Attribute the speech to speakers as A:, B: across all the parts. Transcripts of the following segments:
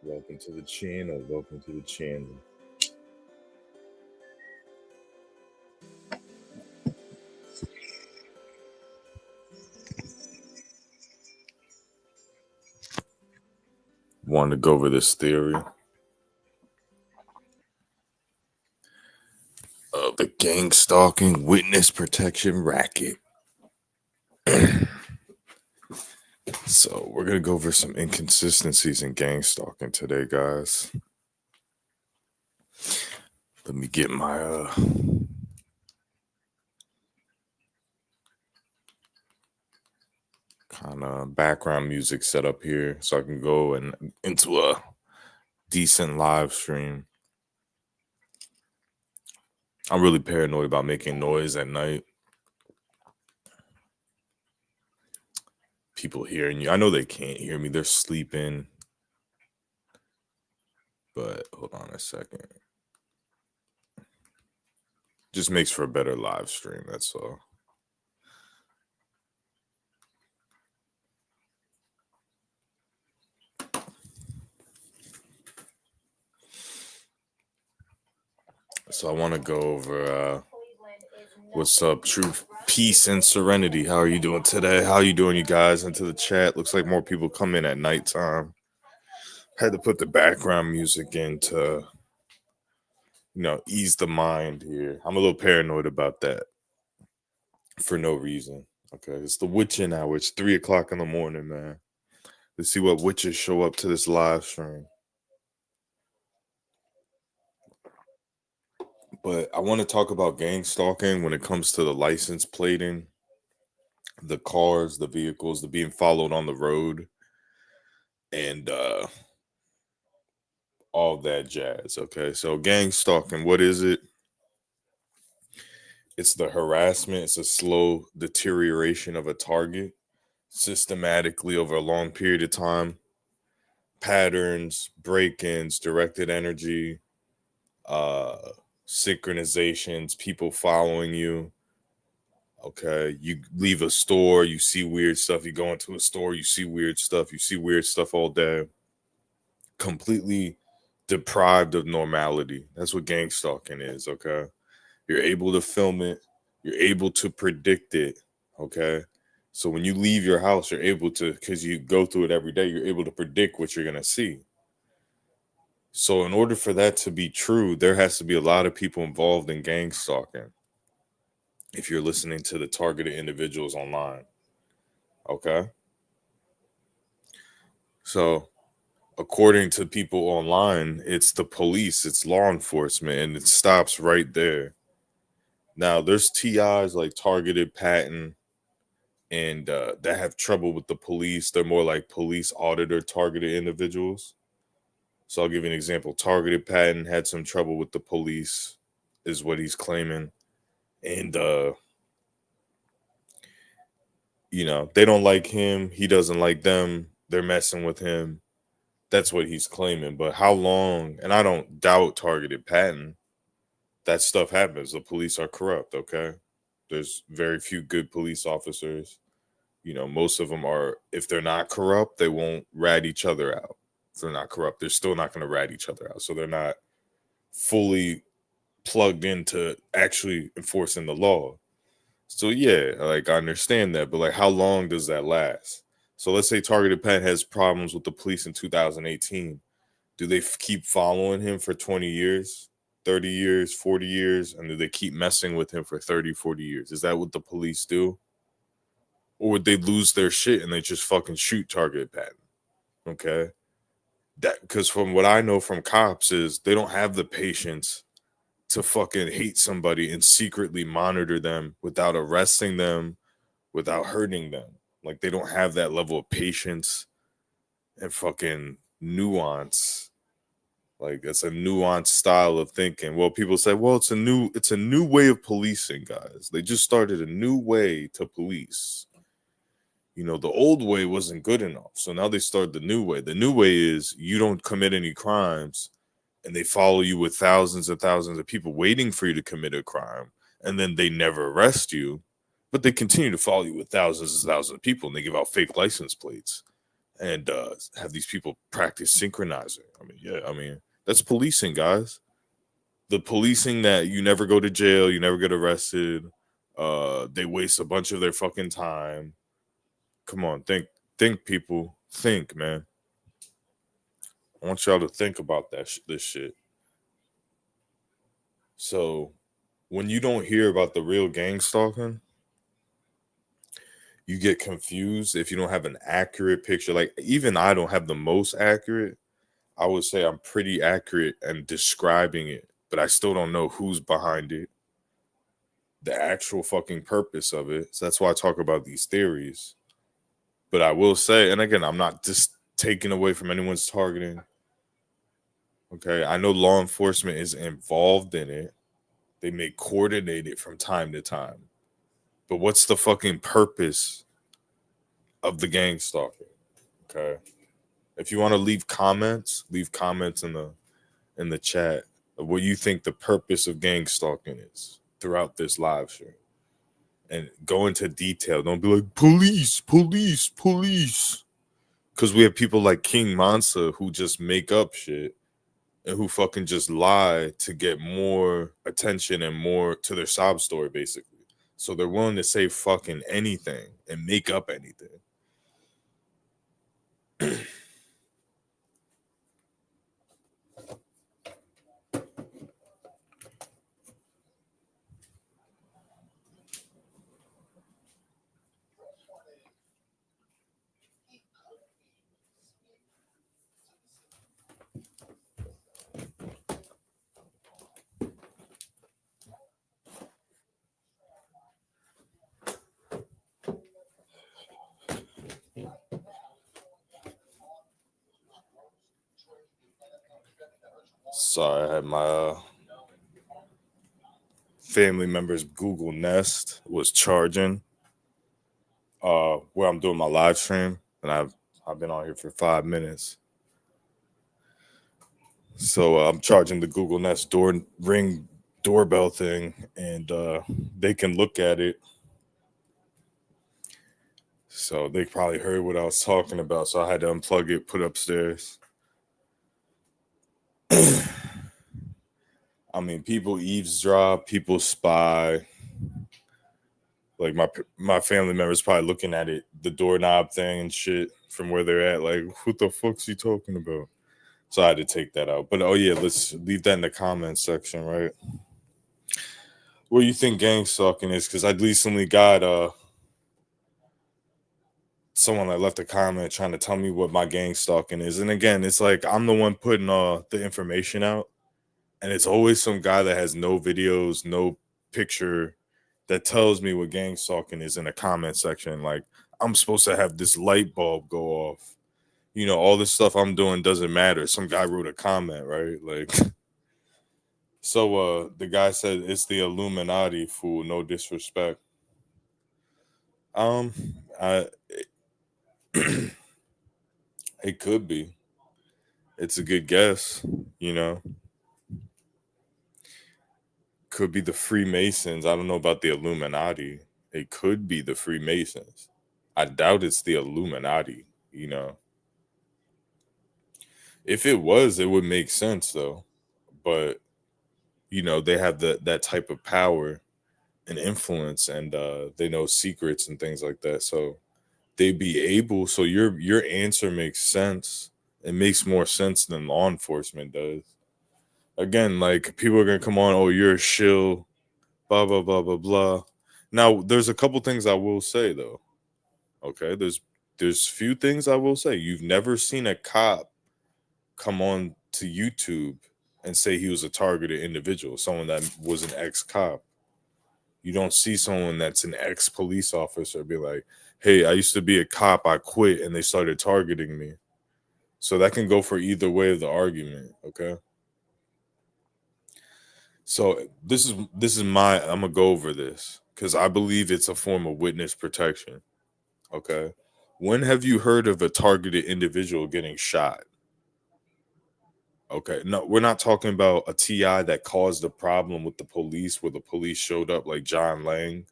A: Welcome to the channel. Welcome to the channel. Want to go over this theory of the Gangstalking witness protection racket. So we're gonna go over some inconsistencies in gangstalking today, guys. Let me get my kind of background music set up here so I can go into a decent live stream. I'm really paranoid about making noise at night. People hearing you. I know they can't hear me. They're sleeping. But hold on a second. Just makes for a better live stream, that's all. So I want to go over what's up, truth, peace, and serenity. How are you doing today? How are you doing, you guys? Into the chat. Looks like more people come in at nighttime. Had to put the background music in to, ease the mind here. I'm a little paranoid about that for no reason. Okay, it's the witching hour. It's 3 o'clock in the morning, man. Let's see what witches show up to this live stream. But I want to talk about gang stalking when it comes to the license plating, the cars, the vehicles, the being followed on the road, and all that jazz. Okay, so gang stalking, what is it? It's the harassment. It's a slow deterioration of a target systematically over a long period of time. Patterns, break-ins, directed energy, synchronizations, people following you. Okay, you leave a store, you see weird stuff. You go into a store, you see weird stuff. You see weird stuff all day. Completely deprived of normality. That's what gang stalking is. Okay, you're able to film it. You're able to predict it. Okay, so when you leave your house, you're able to, because you go through it every day, you're able to predict what you're gonna see. So in order for that to be true, there has to be a lot of people involved in gang stalking. If you're listening to the targeted individuals online. Okay. So according to people online, it's the police, it's law enforcement, and it stops right there. Now there's TIs like targeted patent and that have trouble with the police. They're more like police auditor targeted individuals. So I'll give you an example. Targeted patent had some trouble with the police, is what he's claiming. And they don't like him, he doesn't like them, they're messing with him. That's what he's claiming. But how long, and I don't doubt targeted patent, that stuff happens. The police are corrupt, okay? There's very few good police officers. Most of them are, if they're not corrupt, they won't rat each other out. If they're not corrupt, they're still not going to rat each other out. So they're not fully plugged into actually enforcing the law. So yeah, like I understand that, but like how long does that last? So let's say targeted patent has problems with the police in 2018. Do they keep following him for 20 years, 30 years, 40 years? And do they keep messing with him for 30, 40 years? Is that what the police do? Or would they lose their shit and they just fucking shoot targeted patent? Okay. That, because from what I know from cops is they don't have the patience to fucking hate somebody and secretly monitor them without arresting them, without hurting them. Like they don't have that level of patience and fucking nuance. Like it's a nuanced style of thinking. Well, people say, well, it's a new way of policing, guys. They just started a new way to police. The old way wasn't good enough. So now they start the new way. The new way is you don't commit any crimes and they follow you with thousands and thousands of people waiting for you to commit a crime. And then they never arrest you, but they continue to follow you with thousands and thousands of people and they give out fake license plates. and have these people practice synchronizing. That's policing, guys. The policing that you never go to jail, you never get arrested. They waste a bunch of their fucking time. Come on, think, people, think, man. I want y'all to think about this shit. So, when you don't hear about the real gang stalking, you get confused if you don't have an accurate picture. Like, even I don't have the most accurate. I would say I'm pretty accurate and describing it, but I still don't know who's behind it, the actual fucking purpose of it. So that's why I talk about these theories. But I will say, and again, I'm not just taking away from anyone's targeting. Okay, I know law enforcement is involved in it. They may coordinate it from time to time. But what's the fucking purpose of the gang stalking? Okay. If you want to leave comments in the chat of what you think the purpose of gang stalking is throughout this live stream. And go into detail. Don't be like, police, police, police. Because we have people like King Mansa who just make up shit and who fucking just lie to get more attention and more to their sob story, basically. So they're willing to say fucking anything and make up anything. Sorry, I had my family member's Google Nest was charging where I'm doing my live stream, and I've been on here for 5 minutes. So I'm charging the Google Nest doorbell thing, and they can look at it. So they probably heard what I was talking about. So I had to unplug it, put it upstairs. I mean, people eavesdrop, people spy. Like my family members probably looking at it, the doorknob thing and shit from where they're at. Like, what the fuck's he talking about? So I had to take that out. But oh yeah, let's leave that in the comments section, right? What do you think gang stalking is? Because I recently got someone that left a comment trying to tell me what my gang stalking is. And again, it's like I'm the one putting the information out. And it's always some guy that has no videos, no picture that tells me what gang stalking is in the comment section. Like, I'm supposed to have this light bulb go off. You know, all this stuff I'm doing doesn't matter. Some guy wrote a comment, right? Like, so the guy said it's the Illuminati, fool, no disrespect. I it could be. It's a good guess, you know. Could be the Freemasons. I don't know about the Illuminati. It could be the Freemasons. I doubt it's the Illuminati, you know. If it was, it would make sense though. But you know, they have that type of power and influence, and they know secrets and things like that. So they'd be able. So your answer makes sense. It makes more sense than law enforcement does. Again, like people are gonna come on. Oh, you're a shill. Blah blah blah blah blah. Now, there's a couple things I will say though. Okay, there's few things I will say. You've never seen a cop come on to YouTube and say he was a targeted individual, someone that was an ex-cop. You don't see someone that's an ex-police officer be like, hey, I used to be a cop, I quit, and they started targeting me. So that can go for either way of the argument, okay? So this is my I'm gonna go over this because I believe it's a form of witness protection. Okay. When have you heard of a targeted individual getting shot? Okay. No, we're not talking about a TI that caused a problem with the police where the police showed up like John Lang.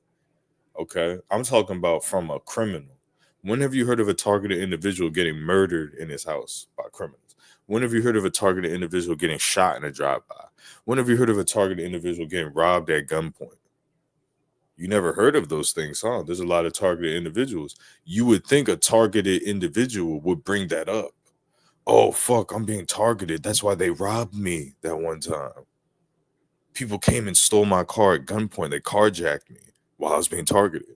A: Okay. I'm talking about from a criminal. When have you heard of a targeted individual getting murdered in his house by criminals? When have you heard of a targeted individual getting shot in a drive-by? When have you heard of a targeted individual getting robbed at gunpoint? You never heard of those things, huh? There's a lot of targeted individuals. You would think a targeted individual would bring that up. Oh, fuck, I'm being targeted. That's why they robbed me that one time. People came and stole my car at gunpoint. They carjacked me while I was being targeted.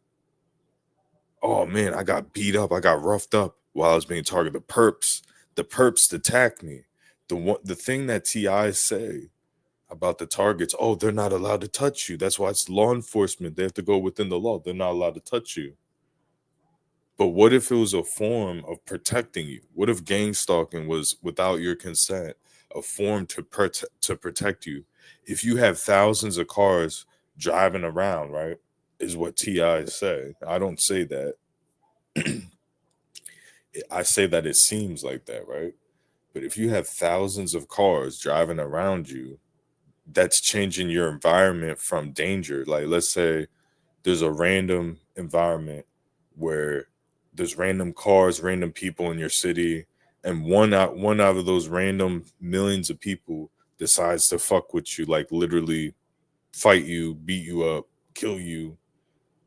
A: Oh man, I got beat up. I got roughed up while I was being targeted. The perps attacked me. The thing that TI say about the targets, oh, they're not allowed to touch you. That's why it's law enforcement. They have to go within the law. They're not allowed to touch you. But what if it was a form of protecting you? What if gang stalking was without your consent, a form to protect you? If you have thousands of cars driving around, right, is what TI say. I don't say that. I say that it seems like that, right? But if you have thousands of cars driving around you, that's changing your environment from danger. Like, let's say there's a random environment where there's random cars, random people in your city, and one out of those random millions of people decides to fuck with you, like literally fight you, beat you up, kill you,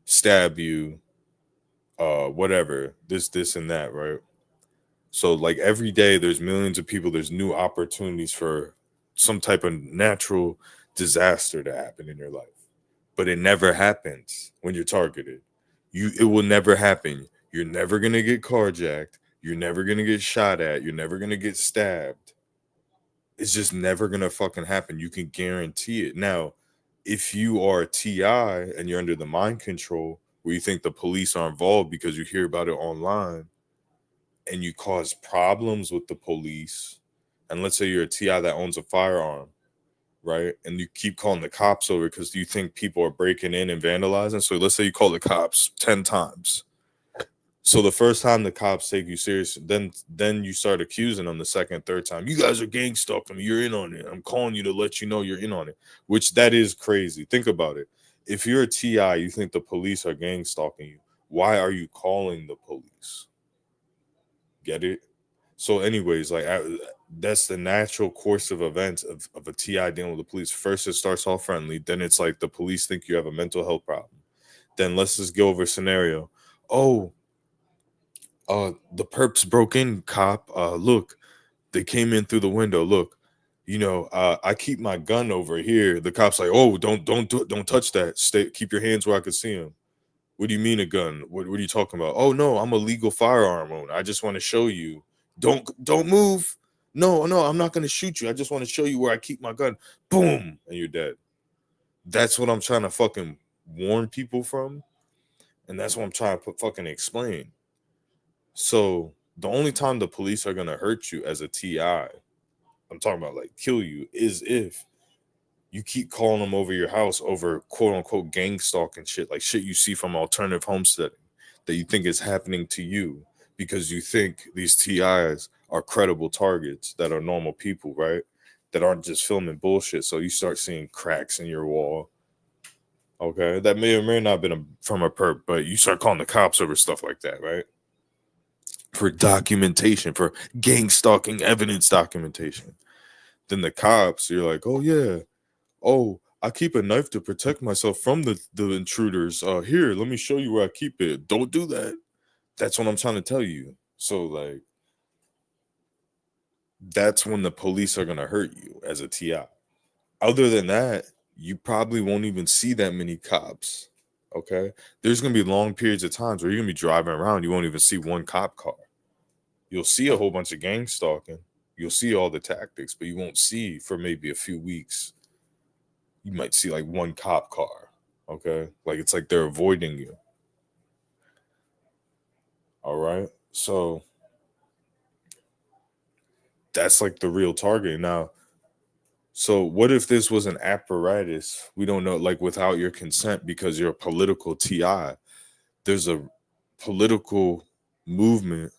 A: stab you, whatever, this and that, right? So like every day there's millions of people, there's new opportunities for some type of natural disaster to happen in your life. But it never happens when you're targeted. It will never happen. You're never gonna get carjacked. You're never gonna get shot at. You're never gonna get stabbed. It's just never gonna fucking happen. You can guarantee it. Now, if you are a TI and you're under the mind control where you think the police are involved because you hear about it online and you cause problems with the police, and let's say you're a TI that owns a firearm, right? And you keep calling the cops over because you think people are breaking in and vandalizing. So let's say you call the cops 10 times. So the first time the cops take you serious, then you start accusing them the second, third time. You guys are gang stalking me. You're in on it. I'm calling you to let you know you're in on it, which that is crazy. Think about it. If you're a TI, you think the police are gang stalking you. Why are you calling the police? Get it? So, anyways, that's the natural course of events of a TI dealing with the police. First, it starts off friendly. Then it's like the police think you have a mental health problem. Then let's just go over a scenario. Oh, the perps broke in, cop. Look, they came in through the window. Look, I keep my gun over here. The cop's like, oh, don't touch that. Stay, keep your hands where I can see him. What do you mean a gun? What are you talking about? Oh no, I'm a legal firearm owner. I just want to show you. Don't move. No, I'm not gonna shoot you. I just want to show you where I keep my gun. Boom, and you're dead. That's what I'm trying to fucking warn people from, and that's what I'm trying to fucking explain. So the only time the police are gonna hurt you as a TI, I'm talking about like kill you, is if you keep calling them over your house over quote unquote gang stalking shit, like shit you see from alternative homesteading that you think is happening to you because you think these TIs are credible targets that are normal people, right? That aren't just filming bullshit. So you start seeing cracks in your wall. Okay. That may or may not have been from a perp, but you start calling the cops over stuff like that, right? For documentation, for gang stalking evidence documentation. Then the cops, you're like, oh yeah, oh, I keep a knife to protect myself from the intruders. Here, let me show you where I keep it. Don't do that. That's what I'm trying to tell you. So like that's when the police are gonna hurt you as a TI. Other than that, you probably won't even see that many cops. Okay. There's gonna be long periods of times where you're gonna be driving around, you won't even see one cop car. You'll see a whole bunch of gang stalking. You'll see all the tactics, but you won't see for maybe a few weeks. You might see like one cop car. Okay. Like it's like they're avoiding you. All right. So that's like the real target. Now, so what if this was an apparatus? We don't know, like without your consent because you're a political TI. There's a political movement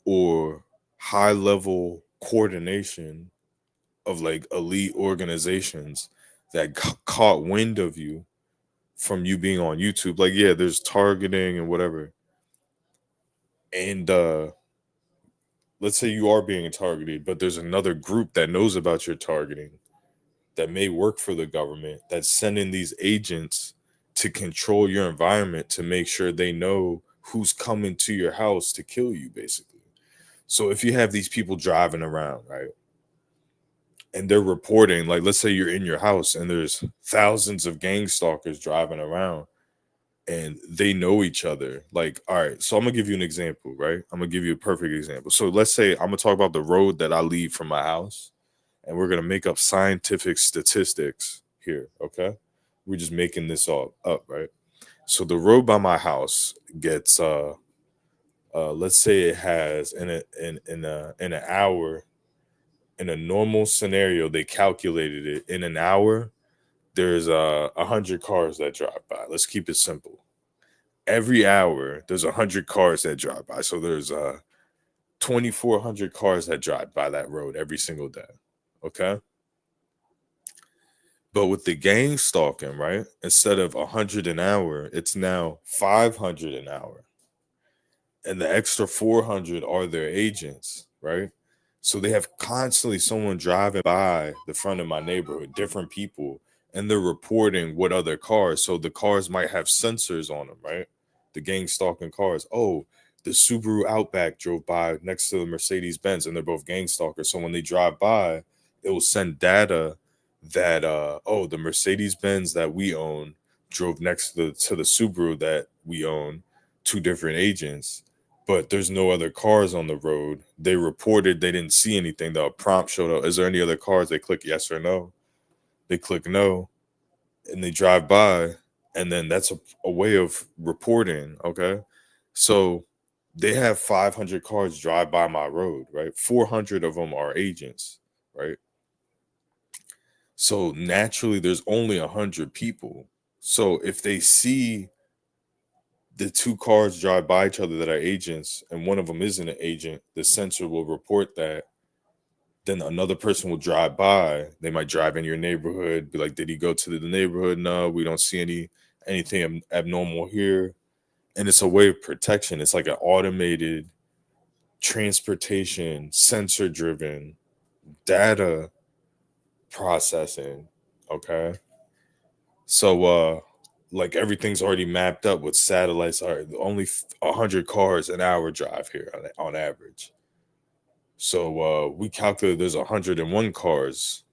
A: or high level coordination of like elite organizations that caught wind of you from you being on YouTube. Like, yeah, there's targeting and whatever. And let's say you are being targeted, but there's another group that knows about your targeting that may work for the government that's sending these agents to control your environment to make sure they know who's coming to your house to kill you, basically. So if you have these people driving around, right, and they're reporting, like, let's say you're in your house and there's thousands of gang stalkers driving around and they know each other. Like, all right, so I'm gonna give you an example, right? I'm gonna give you a perfect example. So let's say I'm gonna talk about the road that I leave from my house, and we're gonna make up scientific statistics here, okay? We're just making this all up, right? So the road by my house gets let's say it has in an hour, in a normal scenario, they calculated it in an hour, there's 100 cars that drive by. Let's keep it simple. Every hour there's 100 cars that drive by, so there's 2,400 cars that drive by that road every single day, okay? But with the gang stalking, right, instead of 100 an hour, it's now 500 an hour, and the extra 400 are their agents, right? So they have constantly someone driving by the front of my neighborhood, different people, and they're reporting what other cars. So the cars might have sensors on them, right? The gang stalking cars. Oh, the Subaru Outback drove by next to the Mercedes Benz, and they're both gang stalkers. So when they drive by, it will send data that oh, the Mercedes Benz that we own drove next to the Subaru that we own, two different agents, but there's no other cars on the road. They reported they didn't see anything. The prompt showed up, is there any other cars? They click yes or no. They click no, and they drive by, and then that's a way of reporting. Okay. So they have 500 cars drive by my road, right? 400 of them are agents, right? So naturally, there's only 100 people. So if they see the two cars drive by each other that are agents and one of them isn't an agent, the sensor will report that. Then another person will drive by. They might drive in your neighborhood, be like, did he go to the neighborhood? No, we don't see anything abnormal here. And it's a way of protection. It's like an automated transportation, sensor driven data processing. Okay. So like everything's already mapped up with satellites. All right, only 100 cars an hour drive here on average. So we calculate there's 101 cars.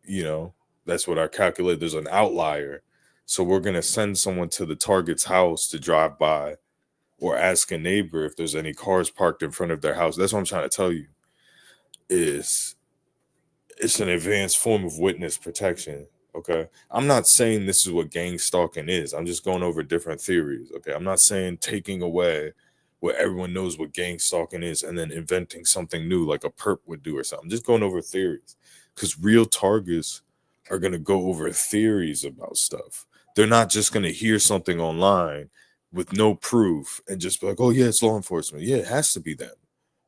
A: You know, that's what I calculate. There's an outlier. So we're gonna send someone to the target's house to drive by or ask a neighbor if there's any cars parked in front of their house. That's what I'm trying to tell you. Is it's an advanced form of witness protection. Okay. I'm not saying this is what gang stalking is. I'm just going over different theories. Okay. I'm not saying taking away what everyone knows what gang stalking is and then inventing something new like a perp would do or something. I'm just going over theories because real targets are going to go over theories about stuff. They're not just going to hear something online with no proof and just be like, oh, yeah, it's law enforcement. Yeah, it has to be them.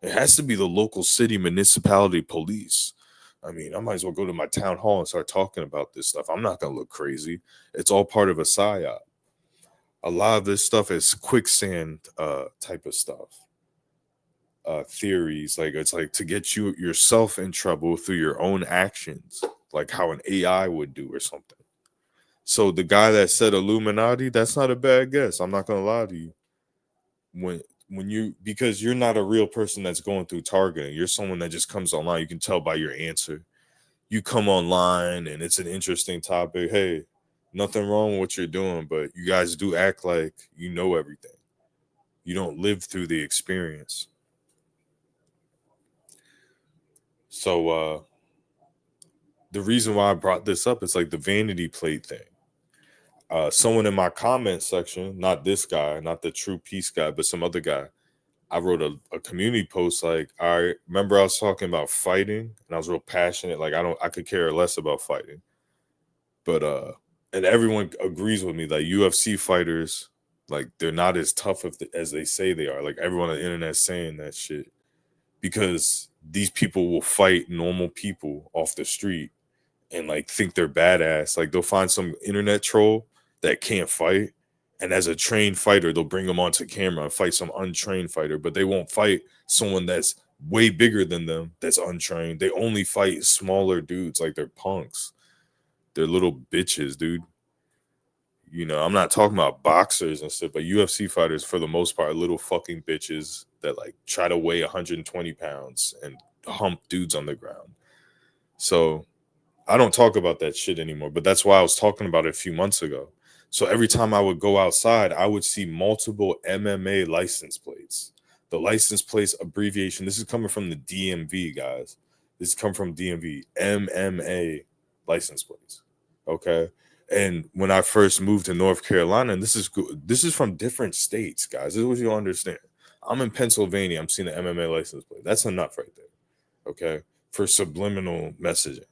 A: It has to be the local city municipality police. I mean, I might as well go to my town hall and start talking about this stuff. I'm not going to look crazy. It's all part of a psyop. A lot of this stuff is quicksand type of stuff. Theories, like it's like to get you yourself in trouble through your own actions, like how an AI would do or something. So the guy that said Illuminati, that's not a bad guess. I'm not gonna lie to you. When you, because you're not a real person that's going through targeting. You're someone that just comes online. You can tell by your answer. You come online and it's an interesting topic. Hey, nothing wrong with what you're doing, but you guys do act like you know everything. You don't live through the experience. So the reason why I brought this up is like the vanity plate thing. Someone in my comment section, not this guy, not the true peace guy, but some other guy, I wrote a community post like, I remember I was talking about fighting and I was real passionate. Like I could care less about fighting. But and everyone agrees with me that UFC fighters, like they're not as tough as they say they are. Like everyone on the internet saying that shit because these people will fight normal people off the street and like think they're badass. Like they'll find some internet troll that can't fight And as a trained fighter, they'll bring them onto camera and fight some untrained fighter, but they won't fight someone that's way bigger than them that's untrained. They only fight smaller dudes like they're punks. They're little bitches, dude. You know, I'm not talking about boxers and stuff, but UFC fighters for the most part are little fucking bitches that like try to weigh 120 pounds and hump dudes on the ground. So I don't talk about that shit anymore, but that's why I was talking about it a few months ago. So every time I would go outside, I would see multiple MMA license plates. The license plates abbreviation, this is coming from the DMV, guys. This is coming from DMV, MMA license plates. Okay. And when I first moved to North Carolina, and this is from different states, guys. This is what you understand. I'm in Pennsylvania. I'm seeing the MMA license plate. That's enough right there. Okay. For subliminal messaging.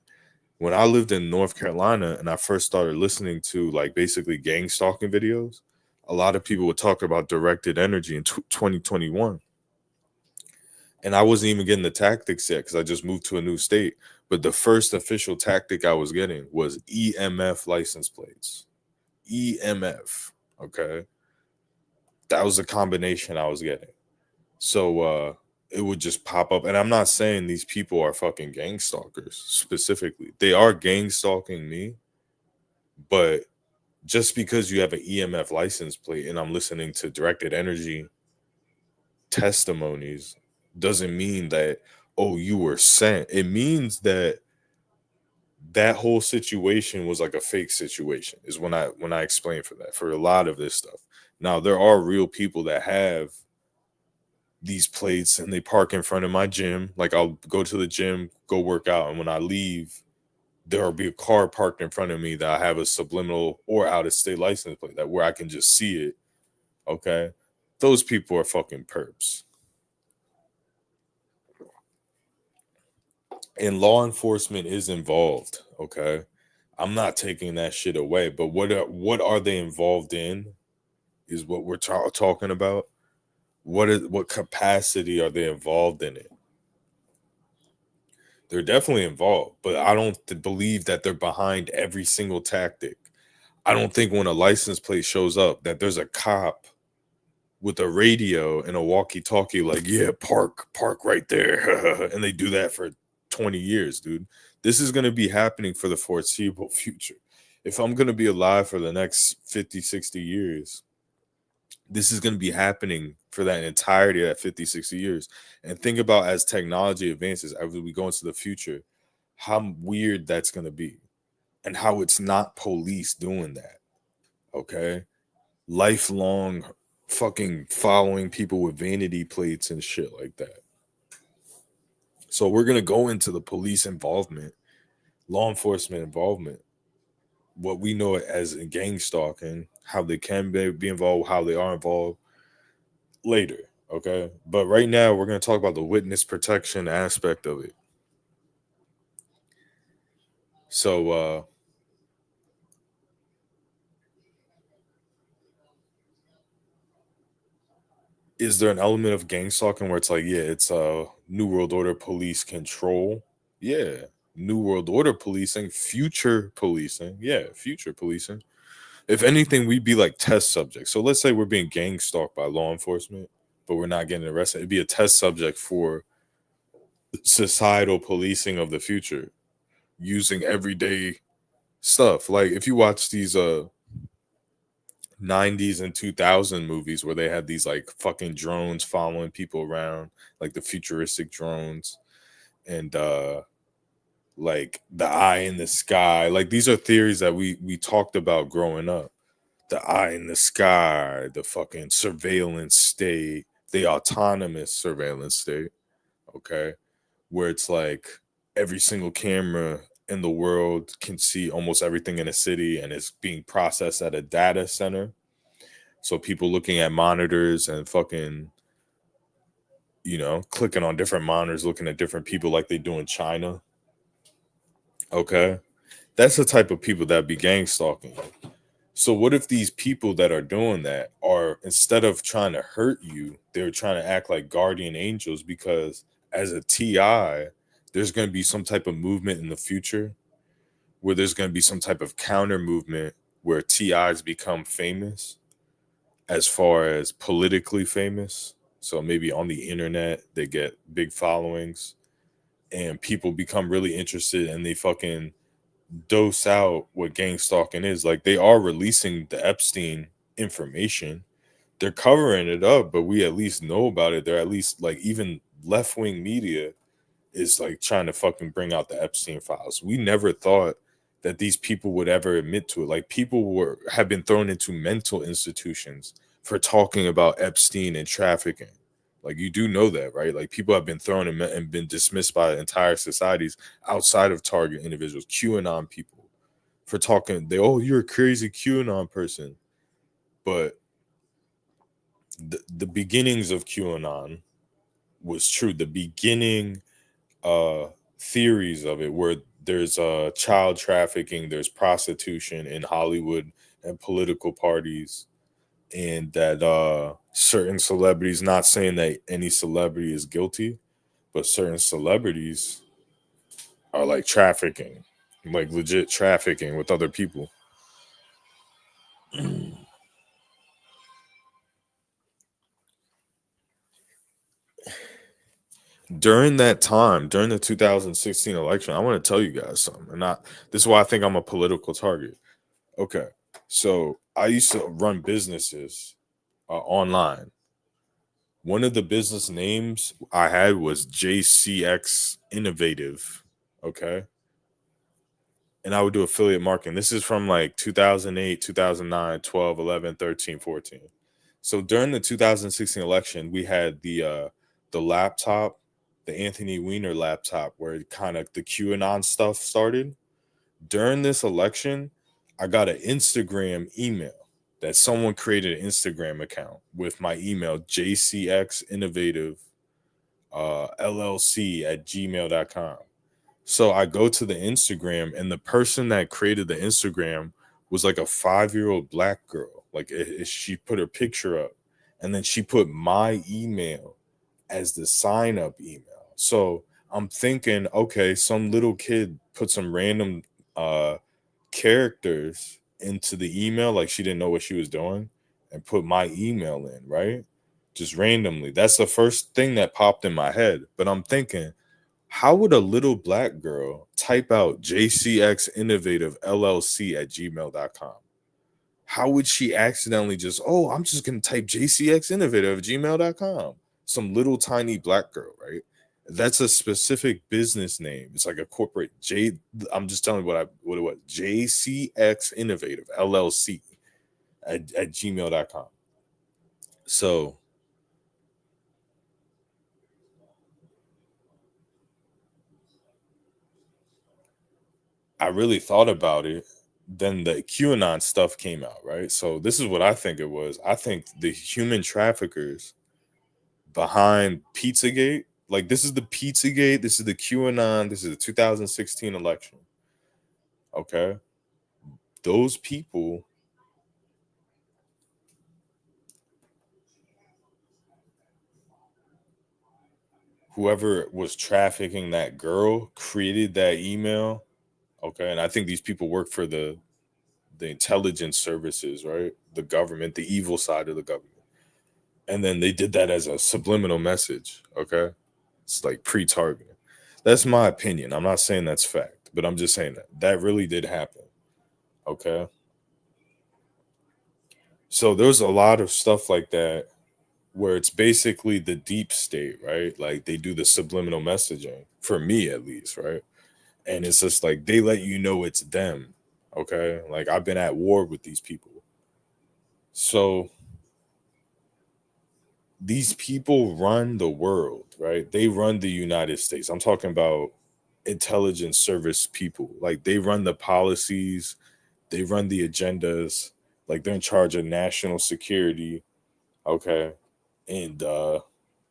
A: When I lived in North Carolina and I first started listening to like basically gang stalking videos, a lot of people would talk about directed energy in 2021. And I wasn't even getting the tactics yet because I just moved to a new state. But the first official tactic I was getting was EMF license plates. EMF. Okay. That was the combination I was getting. So it would just pop up. And I'm not saying these people are fucking gang stalkers specifically. They are gang stalking me. But just because you have an EMF license plate and I'm listening to directed energy testimonies doesn't mean that, oh, you were sent. It means that that whole situation was like a fake situation is when I explain for that, for a lot of this stuff. Now there are real people that have these plates and they park in front of my gym. Like I'll go to the gym, go work out, and when I leave, there'll be a car parked in front of me that I have a subliminal or out of state license plate that where I can just see it. Okay. Those people are fucking perps. And law enforcement is involved. Okay. I'm not taking that shit away, but what are they involved in is what we're talking about. What capacity are they involved in it? They're definitely involved, but I don't believe that they're behind every single tactic. I don't think when a license plate shows up that there's a cop with a radio and a walkie-talkie like, yeah, park right there. And they do that for 20 years, dude. This is going to be happening for the foreseeable future. If I'm going to be alive for the next 50, 60 years, this is going to be happening for that entirety of that 50, 60 years. And think about as technology advances, as we go into the future, how weird that's going to be and how it's not police doing that. Okay. Lifelong fucking following people with vanity plates and shit like that. So we're going to go into the police involvement, law enforcement involvement, what we know as gang stalking, how they can be involved, how they are involved later. Okay. But right now, we're going to talk about the witness protection aspect of it. So, is there an element of gang stalking where it's like, yeah, it's New World Order police control? Yeah. New World Order policing, future policing. Yeah, future policing. If anything, we'd be like test subjects. So let's say we're being gang stalked by law enforcement, but we're not getting arrested. It'd be a test subject for societal policing of the future using everyday stuff. Like if you watch these 90s and 2000 movies where they had these like fucking drones following people around, like the futuristic drones, and like the eye in the sky. Like these are theories that we talked about growing up. The eye in the sky, the fucking surveillance state, the autonomous surveillance state. Okay. Where it's like every single camera in the world can see almost everything in a city and it's being processed at a data center. So people looking at monitors and fucking, clicking on different monitors, looking at different people like they do in China. Okay. That's the type of people that be gang stalking. So what if these people that are doing that are, instead of trying to hurt you, they're trying to act like guardian angels, because as a TI, there's going to be some type of movement in the future where there's going to be some type of counter movement where TIs become famous. as far as politically famous. So maybe on the internet, they get big followings and people become really interested and they fucking dose out what gang stalking is. Like they are releasing the Epstein information. They're covering it up, but we at least know about it. They're at least like even left wing media is like trying to fucking bring out the Epstein files. We never thought that these people would ever admit to it. Like people have been thrown into mental institutions for talking about Epstein and trafficking. Like you do know that, right? Like people have been thrown and been dismissed by entire societies outside of target individuals, QAnon people, for talking. You're a crazy QAnon person, but the beginnings of QAnon was true. The beginning uh theories of it where there's child trafficking, there's prostitution in Hollywood and political parties, and that certain celebrities, not saying that any celebrity is guilty, but certain celebrities are like trafficking, like legit trafficking with other people. During that time, during the 2016 election, I want to tell you guys something. And this is why I think I'm a political target. Okay. So I used to run businesses online. One of the business names I had was JCX Innovative. Okay. And I would do affiliate marketing. This is from like 2008, 2009, 12, 11, 13, 14. So during the 2016 election, we had the laptop, the Anthony Weiner laptop, where kind of the QAnon stuff started. During this election, I got an Instagram email that someone created an Instagram account with my email, JCX Innovative LLC at gmail.com. So I go to the Instagram, and the person that created the Instagram was like a 5-year-old black girl. Like she put her picture up, and then she put my email as the sign up email. So I'm thinking, okay, some little kid put some random uh characters into the email, like she didn't know what she was doing, and put my email in, right? Just randomly. That's the first thing that popped in my head. But I'm thinking, how would a little black girl type out JCX Innovative LLC at gmail.com? How would she accidentally just, I'm just going to type JCX Innovative at gmail.com? Some little tiny black girl, right? That's a specific business name. It's like a corporate I'm just telling you what it was. JCX Innovative LLC at gmail.com. So I really thought about it. Then the QAnon stuff came out, right? So this is what I think it was. I think the human traffickers behind Pizzagate, like this is the Pizzagate, this is the QAnon, this is the 2016 election. Okay. Those people, whoever was trafficking that girl, created that email. Okay. And I think these people work for the intelligence services, right? The government, the evil side of the government. And then they did that as a subliminal message. Okay. It's like pre-targeting. That's my opinion. I'm not saying that's fact, but I'm just saying that really did happen. Okay. So there's a lot of stuff like that where it's basically the deep state, right? Like they do the subliminal messaging, for me at least, right? And it's just like they let you know it's them. Okay. Like I've been at war with these people. So these people run the world, right? They run the United States. I'm talking about intelligence service people. Like they run the policies, they run the agendas, like they're in charge of national security. Okay. And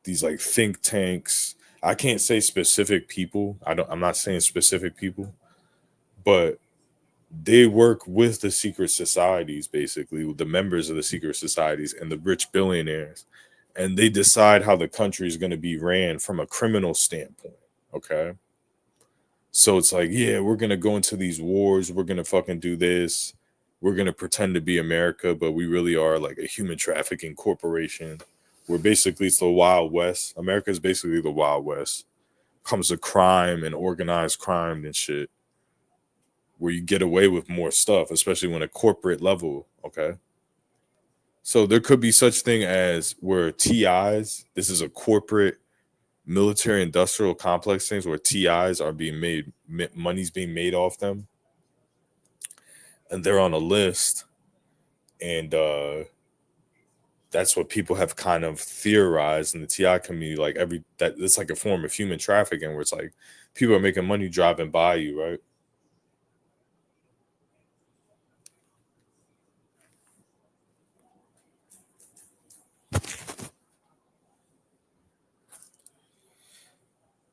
A: these like think tanks. I can't say specific people. I'm not saying specific people, but they work with the secret societies, basically, with the members of the secret societies and the rich billionaires. And they decide how the country is going to be ran from a criminal standpoint. Okay. So it's like, yeah, we're going to go into these wars. We're going to fucking do this. we're going to pretend to be America, but we really are like a human trafficking corporation. We're basically, it's the Wild West. America is basically the Wild West. Comes to crime and organized crime and shit, where you get away with more stuff, especially when a corporate level. Okay. So there could be such thing as where TIs, this is a corporate military industrial complex things where TIs are being made, money's being made off them, and they're on a list. And that's what people have kind of theorized in the TI community. Like every that it's like a form of human trafficking where it's like people are making money driving by you, right?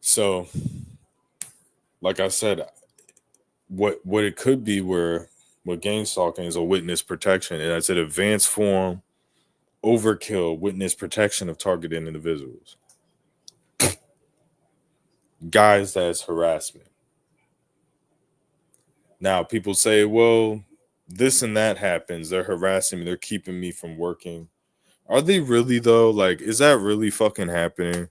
A: So, like I said, what it could be where what Gangstalking is a witness protection, and it's an advanced form overkill witness protection of targeted individuals. Guys, that's harassment. Now, people say, well, this and that happens. They're harassing me. They're keeping me from working. Are they really, though? Like, is that really fucking happening?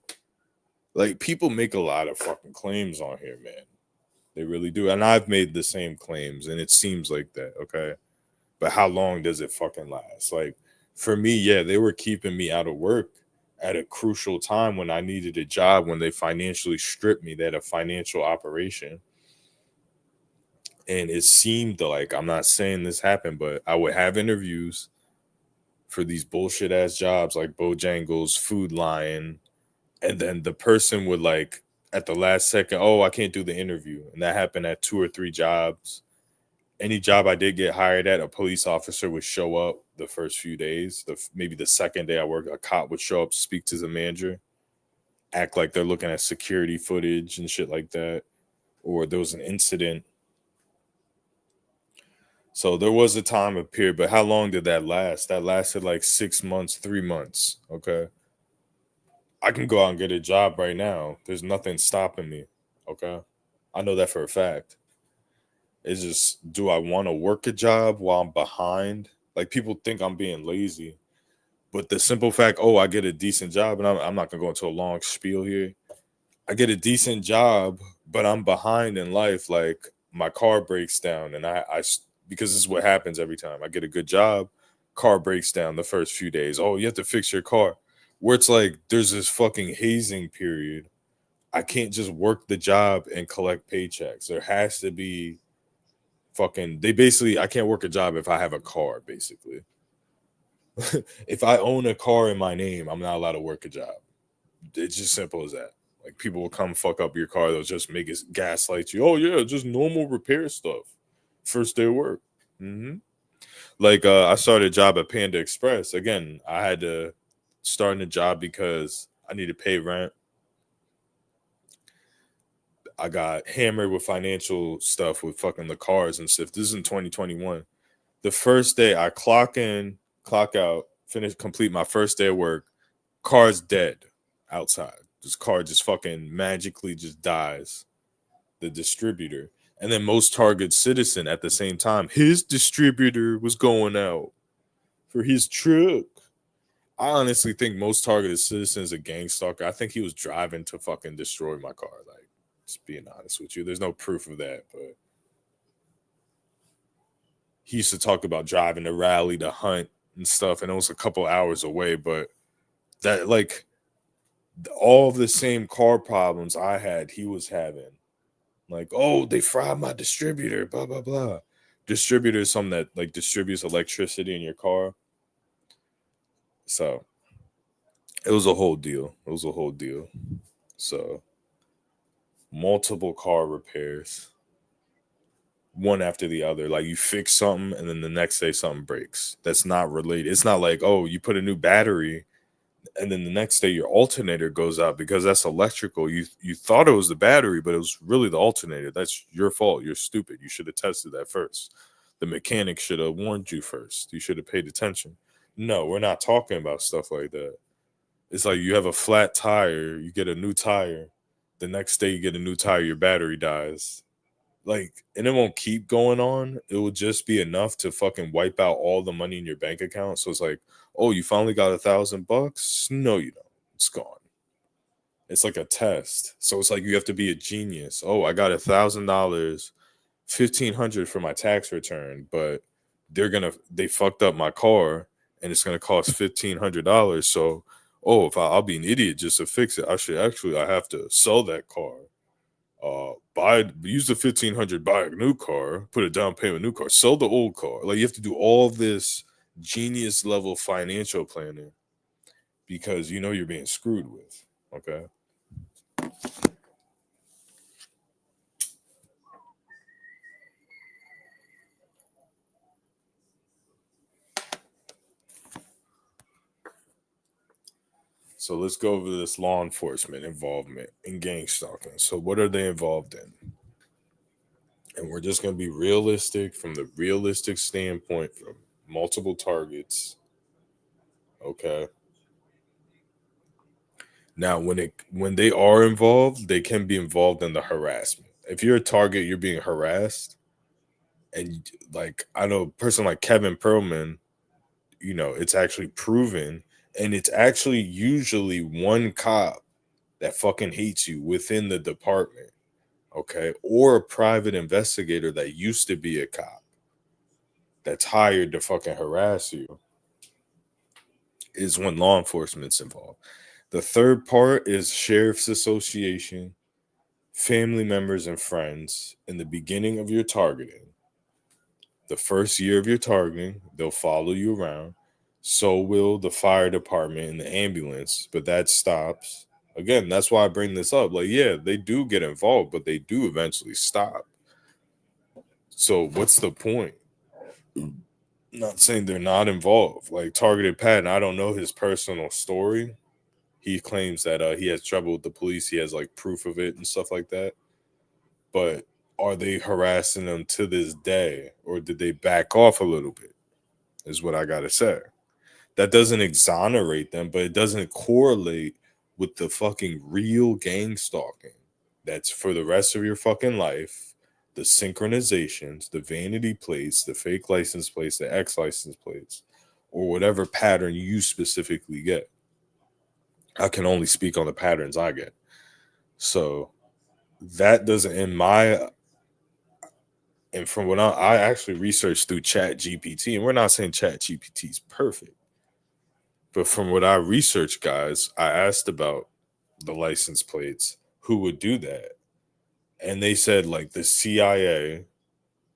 A: Like, people make a lot of fucking claims on here, man. They really do. And I've made the same claims, and it seems like that, okay? But how long does it fucking last? Like, for me, yeah, they were keeping me out of work at a crucial time when I needed a job, when they financially stripped me. They had a financial operation. And it seemed like, I'm not saying this happened, but I would have interviews for these bullshit ass jobs like Bojangles, Food Lion, and then the person would like at the last second, oh, I can't do the interview. And that happened at 2 or 3 jobs. Any job I did get hired at, a police officer would show up the first few days. Maybe the second day I worked, a cop would show up, speak to the manager, act like they're looking at security footage and shit like that. Or there was an incident. So there was a time, a period, but how long did that last? That lasted like 6 months, 3 months. Okay. I can go out and get a job right now. There's nothing stopping me. Okay. I know that for a fact. It's just, do I want to work a job while I'm behind? Like people think I'm being lazy, but the simple fact, oh, I get a decent job, and I'm not gonna go into a long spiel here. I get a decent job, but I'm behind in life. Like my car breaks down, and because this is what happens every time I get a good job, car breaks down the first few days. Oh, you have to fix your car. Where it's like there's this fucking hazing period. I can't just work the job and collect paychecks. There has to be fucking. They basically, I can't work a job if I have a car. Basically, if I own a car in my name, I'm not allowed to work a job. It's just simple as that. Like people will come fuck up your car. They'll just make it gaslight you. Oh yeah, just normal repair stuff. First day of work. Like I started a job at Panda Express. Again, I had to start a job because I need to pay rent. I got hammered with financial stuff with fucking the cars and stuff. This is in 2021. The first day I clock in, clock out, finish, complete my first day of work. Car's dead outside. This car just fucking magically just dies. The distributor. And then most target citizen at the same time, his distributor was going out for his truck. I honestly think most targeted citizens a gang stalker. I think he was driving to fucking destroy my car. Like, just being honest with you. There's no proof of that, but he used to talk about driving to rally to hunt and stuff, and it was a couple hours away, but that like all of the same car problems I had, he was having. Like, oh, they fried my distributor, blah blah blah. Distributor is something that like distributes electricity in your car. So it was a whole deal. It was a whole deal. So multiple car repairs, one after the other. Like you fix something and then the next day something breaks. That's not related. It's not like, oh, you put a new battery and then the next day your alternator goes out because that's electrical. You thought it was the battery, but it was really the alternator. That's your fault. You're stupid. You should have tested that first. The mechanic should have warned you first. You should have paid attention. No, we're not talking about stuff like that. It's like you have a flat tire, you get a new tire. The next day you get a new tire, your battery dies. Like, and it won't keep going on. It will just be enough to fucking wipe out all the money in your bank account. So it's like, oh, you finally got $1,000? No, you don't. It's gone. It's like a test. So it's like you have to be a genius. Oh, I got $1,000, 1,500 for my tax return, but they fucked up my car and it's gonna cost $1,500. So, oh, if I'll be an idiot just to fix it, I have to sell that car, buy use the 1,500, buy a new car, put a down payment new car, sell the old car. Like, you have to do all this genius level financial planning because you know you're being screwed with. Okay. So let's go over this law enforcement involvement in gang stalking. So what are they involved in? And we're just going to be realistic from the realistic standpoint from multiple targets. Okay. Now, when they are involved, they can be involved in the harassment. If you're a target, you're being harassed, and like I know a person like Kevin Perlman, it's actually proven, and it's actually usually one cop that fucking hates you within the department, okay, or a private investigator that used to be a cop that's hired to fucking harass you, is when law enforcement's involved. The third part is sheriff's association, family members and friends in the beginning of your targeting. The first year of your targeting, they'll follow you around. So will the fire department and the ambulance, but that stops. Again, that's why I bring this up. Like, yeah, they do get involved, but they do eventually stop. So what's the point? Not saying they're not involved. Like targeted Patton, I don't know his personal story. He claims that he has trouble with the police. He has like proof of it and stuff like that. But are they harassing them to this day, or did they back off a little bit? Is what I gotta say. That doesn't exonerate them, but it doesn't correlate with the fucking real gang stalking. That's for the rest of your fucking life. The synchronizations, the vanity plates, the fake license plates, the X license plates, or whatever pattern you specifically get. I can only speak on the patterns I get. So that doesn't, in my, and from what I actually researched through Chat GPT, and we're not saying Chat GPT is perfect, but from what I researched, guys, I asked about the license plates, who would do that. And they said like the CIA,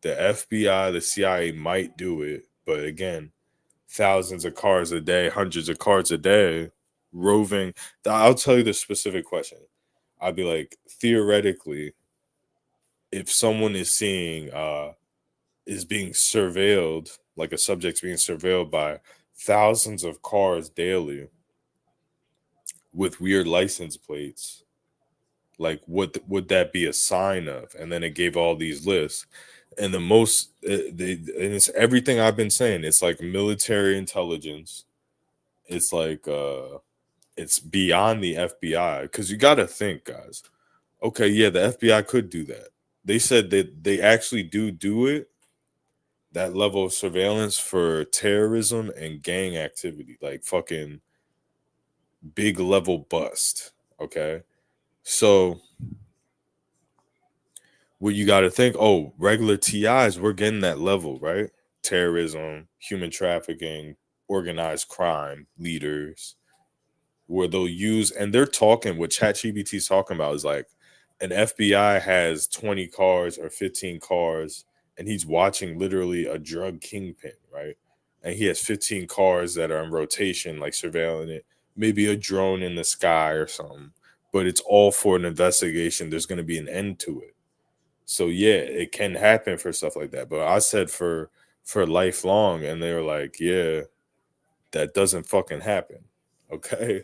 A: the FBI, the CIA might do it. But again, thousands of cars a day, hundreds of cars a day, roving. I'll tell you the specific question. I'd be like, theoretically, if someone is being surveilled, like a subject's being surveilled by thousands of cars daily with weird license plates, like what would that be a sign of? And then it gave all these lists, and and it's everything I've been saying. It's like military intelligence. It's like it's beyond the FBI, because you got to think, guys. Okay, yeah, the FBI could do that. They said that they actually do it, that level of surveillance, for terrorism and gang activity, like fucking big level bust. Okay, so what you got to think, oh, regular TIs, we're getting that level, right? Terrorism, human trafficking, organized crime leaders, where they'll use, and they're talking, what ChatGPT is talking about is like an FBI has 20 cars or 15 cars, and he's watching literally a drug kingpin, right? And he has 15 cars that are in rotation, like surveilling it, maybe a drone in the sky or something, but it's all for an investigation. There's going to be an end to it. So yeah, it can happen for stuff like that. But I said for lifelong, and they were like, yeah, that doesn't fucking happen. Okay.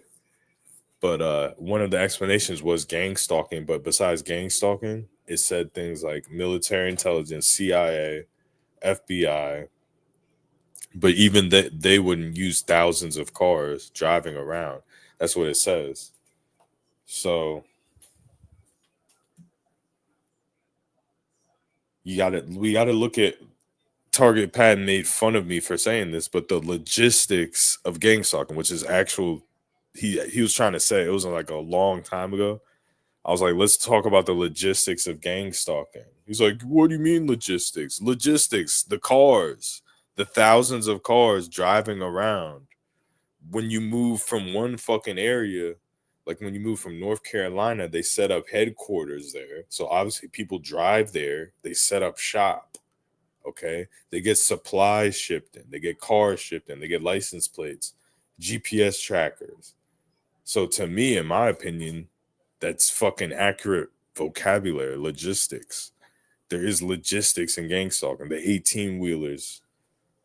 A: But one of the explanations was gang stalking. But besides gang stalking, it said things like military intelligence, CIA, FBI. But even that, they wouldn't use thousands of cars driving around. That's what it says. So We gotta look at Target Patton made fun of me for saying this, but the logistics of gang stalking, which is actual, he was trying to say it was like a long time ago. I was like, let's talk about the logistics of gang stalking. He's like, what do you mean logistics? Logistics, the cars, the thousands of cars driving around. When you move from one fucking area, like when you move from North Carolina, they set up headquarters there. So obviously people drive there, they set up shop. Okay. They get supplies shipped in, they get cars shipped in, they get license plates, GPS trackers. So to me, in my opinion, that's fucking accurate vocabulary, logistics. There is logistics in gang stalking, the 18 wheelers.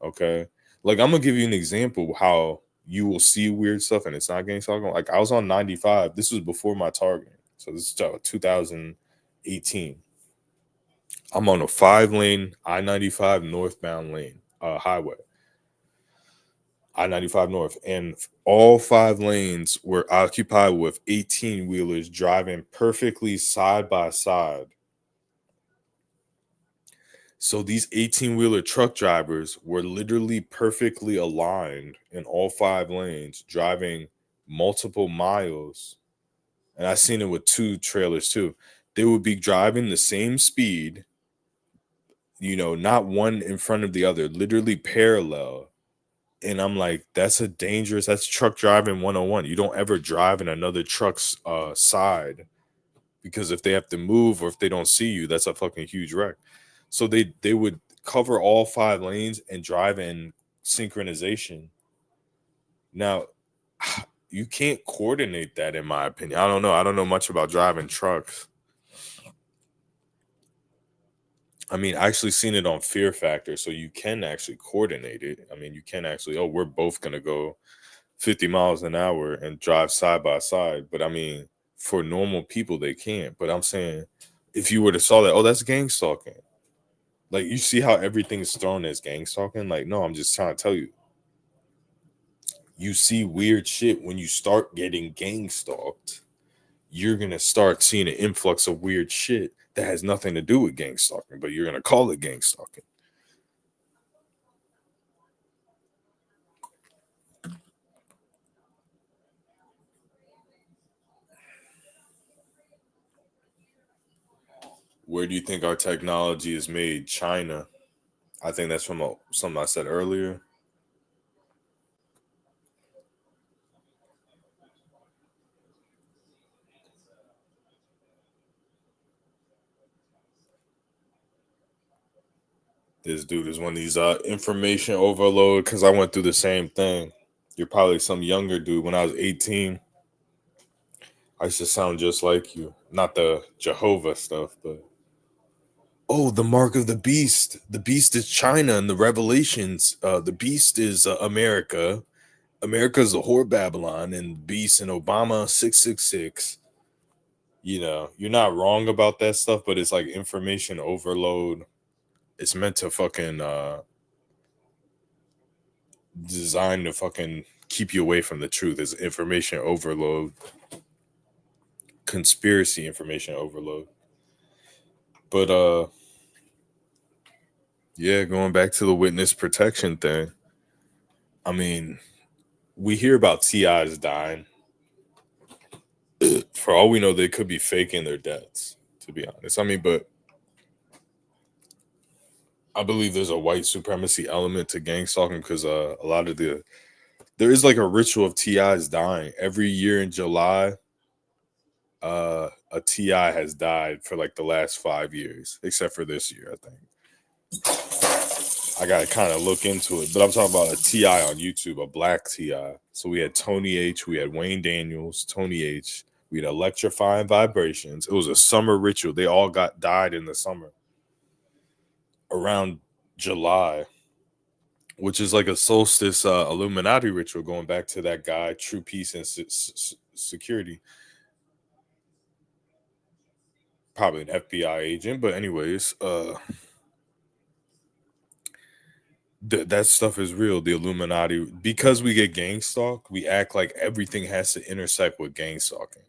A: Okay. Like I'm gonna give you an example how you will see weird stuff and it's not gang stalking. Like I was on 95. This was before my targeting. So this is 2018. I'm on a 5-lane I-95 northbound lane, highway. I-95 North, and all 5 lanes were occupied with 18 wheelers driving perfectly side by side. So these 18 wheeler truck drivers were literally perfectly aligned in all 5 lanes, driving multiple miles. And I seen it with 2 trailers too. They would be driving the same speed, not one in front of the other, literally parallel. And I'm like, that's truck driving 101. You don't ever drive in another truck's side, because if they have to move or if they don't see you, that's a fucking huge wreck. So they would cover all 5 lanes and drive in synchronization. Now, you can't coordinate that, in my opinion. I don't know. I don't know much about driving trucks. I mean, I actually seen it on Fear Factor, so you can actually coordinate it. I mean, you can actually, we're both gonna go 50 miles an hour and drive side by side. But I mean, for normal people, they can't. But I'm saying, if you were to saw that, that's gang stalking. Like, you see how everything's thrown as gang stalking? Like, no, I'm just trying to tell you. You see weird shit when you start getting gang stalked. You're going to start seeing an influx of weird shit that has nothing to do with gang stalking, but you're going to call it gang stalking. Where do you think our technology is made? China. I think that's from something I said earlier. This dude is one of these information overload, because I went through the same thing. You're probably some younger dude. When I was 18, I used to sound just like you. Not the Jehovah stuff, but the mark of the beast. The beast is China in the Revelations. The beast is America. America's the whore Babylon, and beast in Obama 666. You're not wrong about that stuff, but it's like information overload. It's meant to fucking designed to fucking keep you away from the truth. It's information overload, conspiracy information overload. But yeah, going back to the witness protection thing. I mean, we hear about TIs dying. For all we know, they could be faking their deaths, to be honest. I mean, but I believe there's a white supremacy element to gang stalking, because a lot of there is like a ritual of TIs dying every year in July. A TI has died for like the last 5 years, except for this year, I think. I gotta kind of look into it, but I'm talking about a TI on YouTube, a black TI. So we had Tony H, we had Wayne Daniels, Tony H, we had Electrifying Vibrations. It was a summer ritual. They all died in the summer around July, which is like a solstice Illuminati ritual, going back to that guy, True Peace and Security. Probably an FBI agent, but anyways, that stuff is real. The Illuminati, because we get gang stalked, we act like everything has to intersect with gang stalking.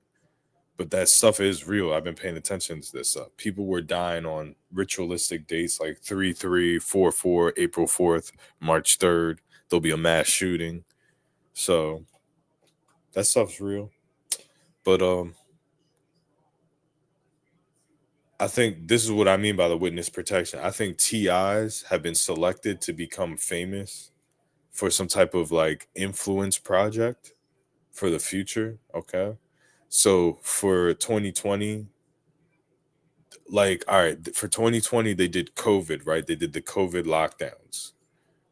A: But that stuff is real. I've been paying attention to this stuff. People were dying on ritualistic dates like 3/3, 4/4, April 4th, March 3rd. There'll be a mass shooting. So that stuff's real. But I think this is what I mean by the witness protection. I think TIs have been selected to become famous for some type of like influence project for the future. Okay. So for 2020, like, all right, for 2020, they did COVID, right? They did the COVID lockdowns,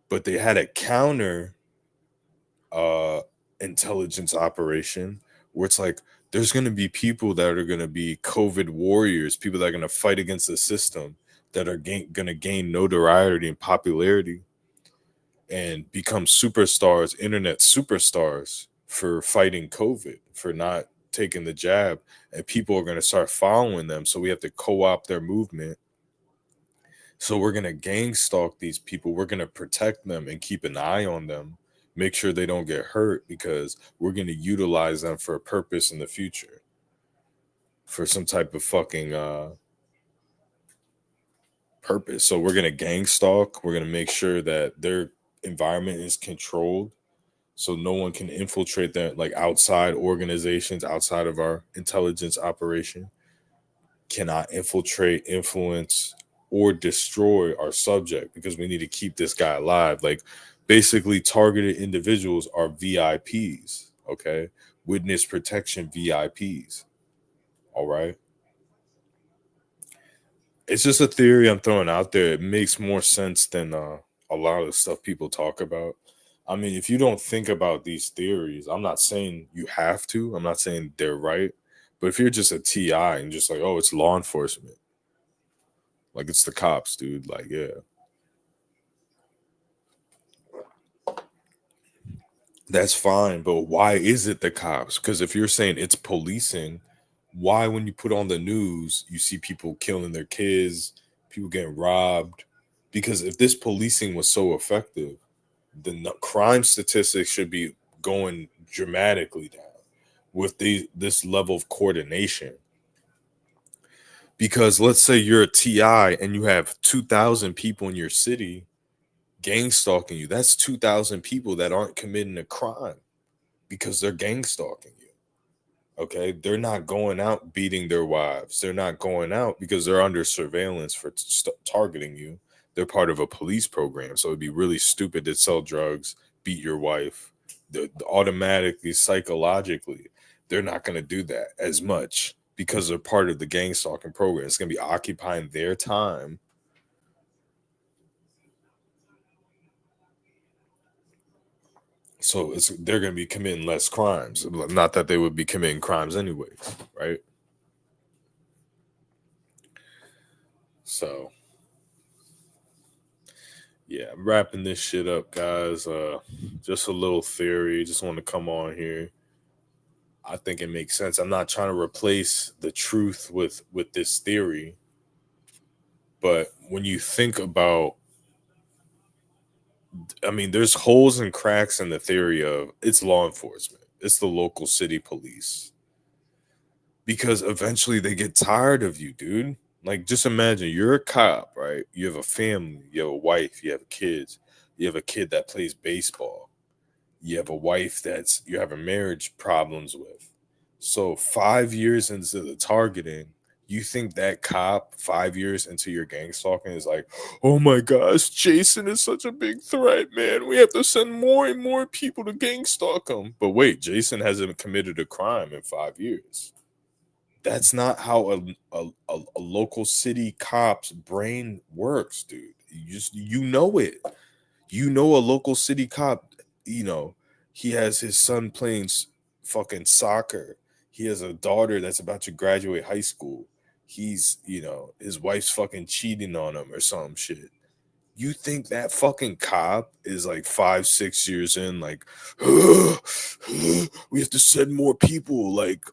A: but they had a counter uh intelligence operation where it's like there's going to be people that are going to be COVID warriors, people that are going to fight against the system, that are going to gain notoriety and popularity and become superstars, internet superstars for fighting COVID, for not taking the jab. And people are going to start following them. So we have to co opt their movement. So we're going to gang stalk these people. We're going to protect them and keep an eye on them, make sure they don't get hurt because we're going to utilize them for a purpose in the future, for some type of fucking purpose. So we're going to gang stalk. We're going to make sure that their environment is controlled so no one can infiltrate that, like outside organizations outside of our intelligence operation cannot infiltrate, influence, or destroy our subject because we need to keep this guy alive. Like basically targeted individuals are VIPs, okay? Witness protection VIPs. All right. It's just a theory I'm throwing out there. It makes more sense than a lot of the stuff people talk about. I mean, if you don't think about these theories, I'm not saying you have to. I'm not saying they're right. But if you're just a TI and just like, oh, it's law enforcement, like it's the cops, dude. Like, yeah, that's fine. But why is it the cops? Because if you're saying it's policing, why, when you put on the news, you see people killing their kids, people getting robbed? Because if this policing was so effective, the crime statistics should be going dramatically down with this level of coordination. Because let's say you're a TI and you have 2,000 people in your city gang stalking you. That's 2,000 people that aren't committing a crime because they're gang stalking you. Okay. They're not going out beating their wives. They're not going out because they're under surveillance for targeting you. They're part of a police program. So it'd be really stupid to sell drugs, beat your wife. Automatically, psychologically, they're not going to do that as much because they're part of the gang stalking program. It's going to be occupying their time. So they're going to be committing less crimes. Not that they would be committing crimes anyway, right? So yeah, I'm wrapping this shit up, guys. Just a little theory. Just want to come on here. I think it makes sense. I'm not trying to replace the truth with this theory, but when you think about, I mean, there's holes and cracks in the theory of it's law enforcement, it's the local city police, because eventually they get tired of you, dude. Like, just imagine you're a cop, right? You have a family, you have a wife, you have kids, you have a kid that plays baseball, you have a wife that's you have a marriage problems with. So 5 years into the targeting, you think that cop 5 years into your gang stalking is like, oh my gosh, Jason is such a big threat, man. We have to send more and more people to gang stalk him. But wait, Jason hasn't committed a crime in 5 years. That's not how a local city cop's brain works, dude. You know it. You know a local city cop, you know, he has his son playing fucking soccer. He has a daughter that's about to graduate high school. He's, his wife's fucking cheating on him or some shit. You think that fucking cop is like 5, 6 years in, like, we have to send more people, like,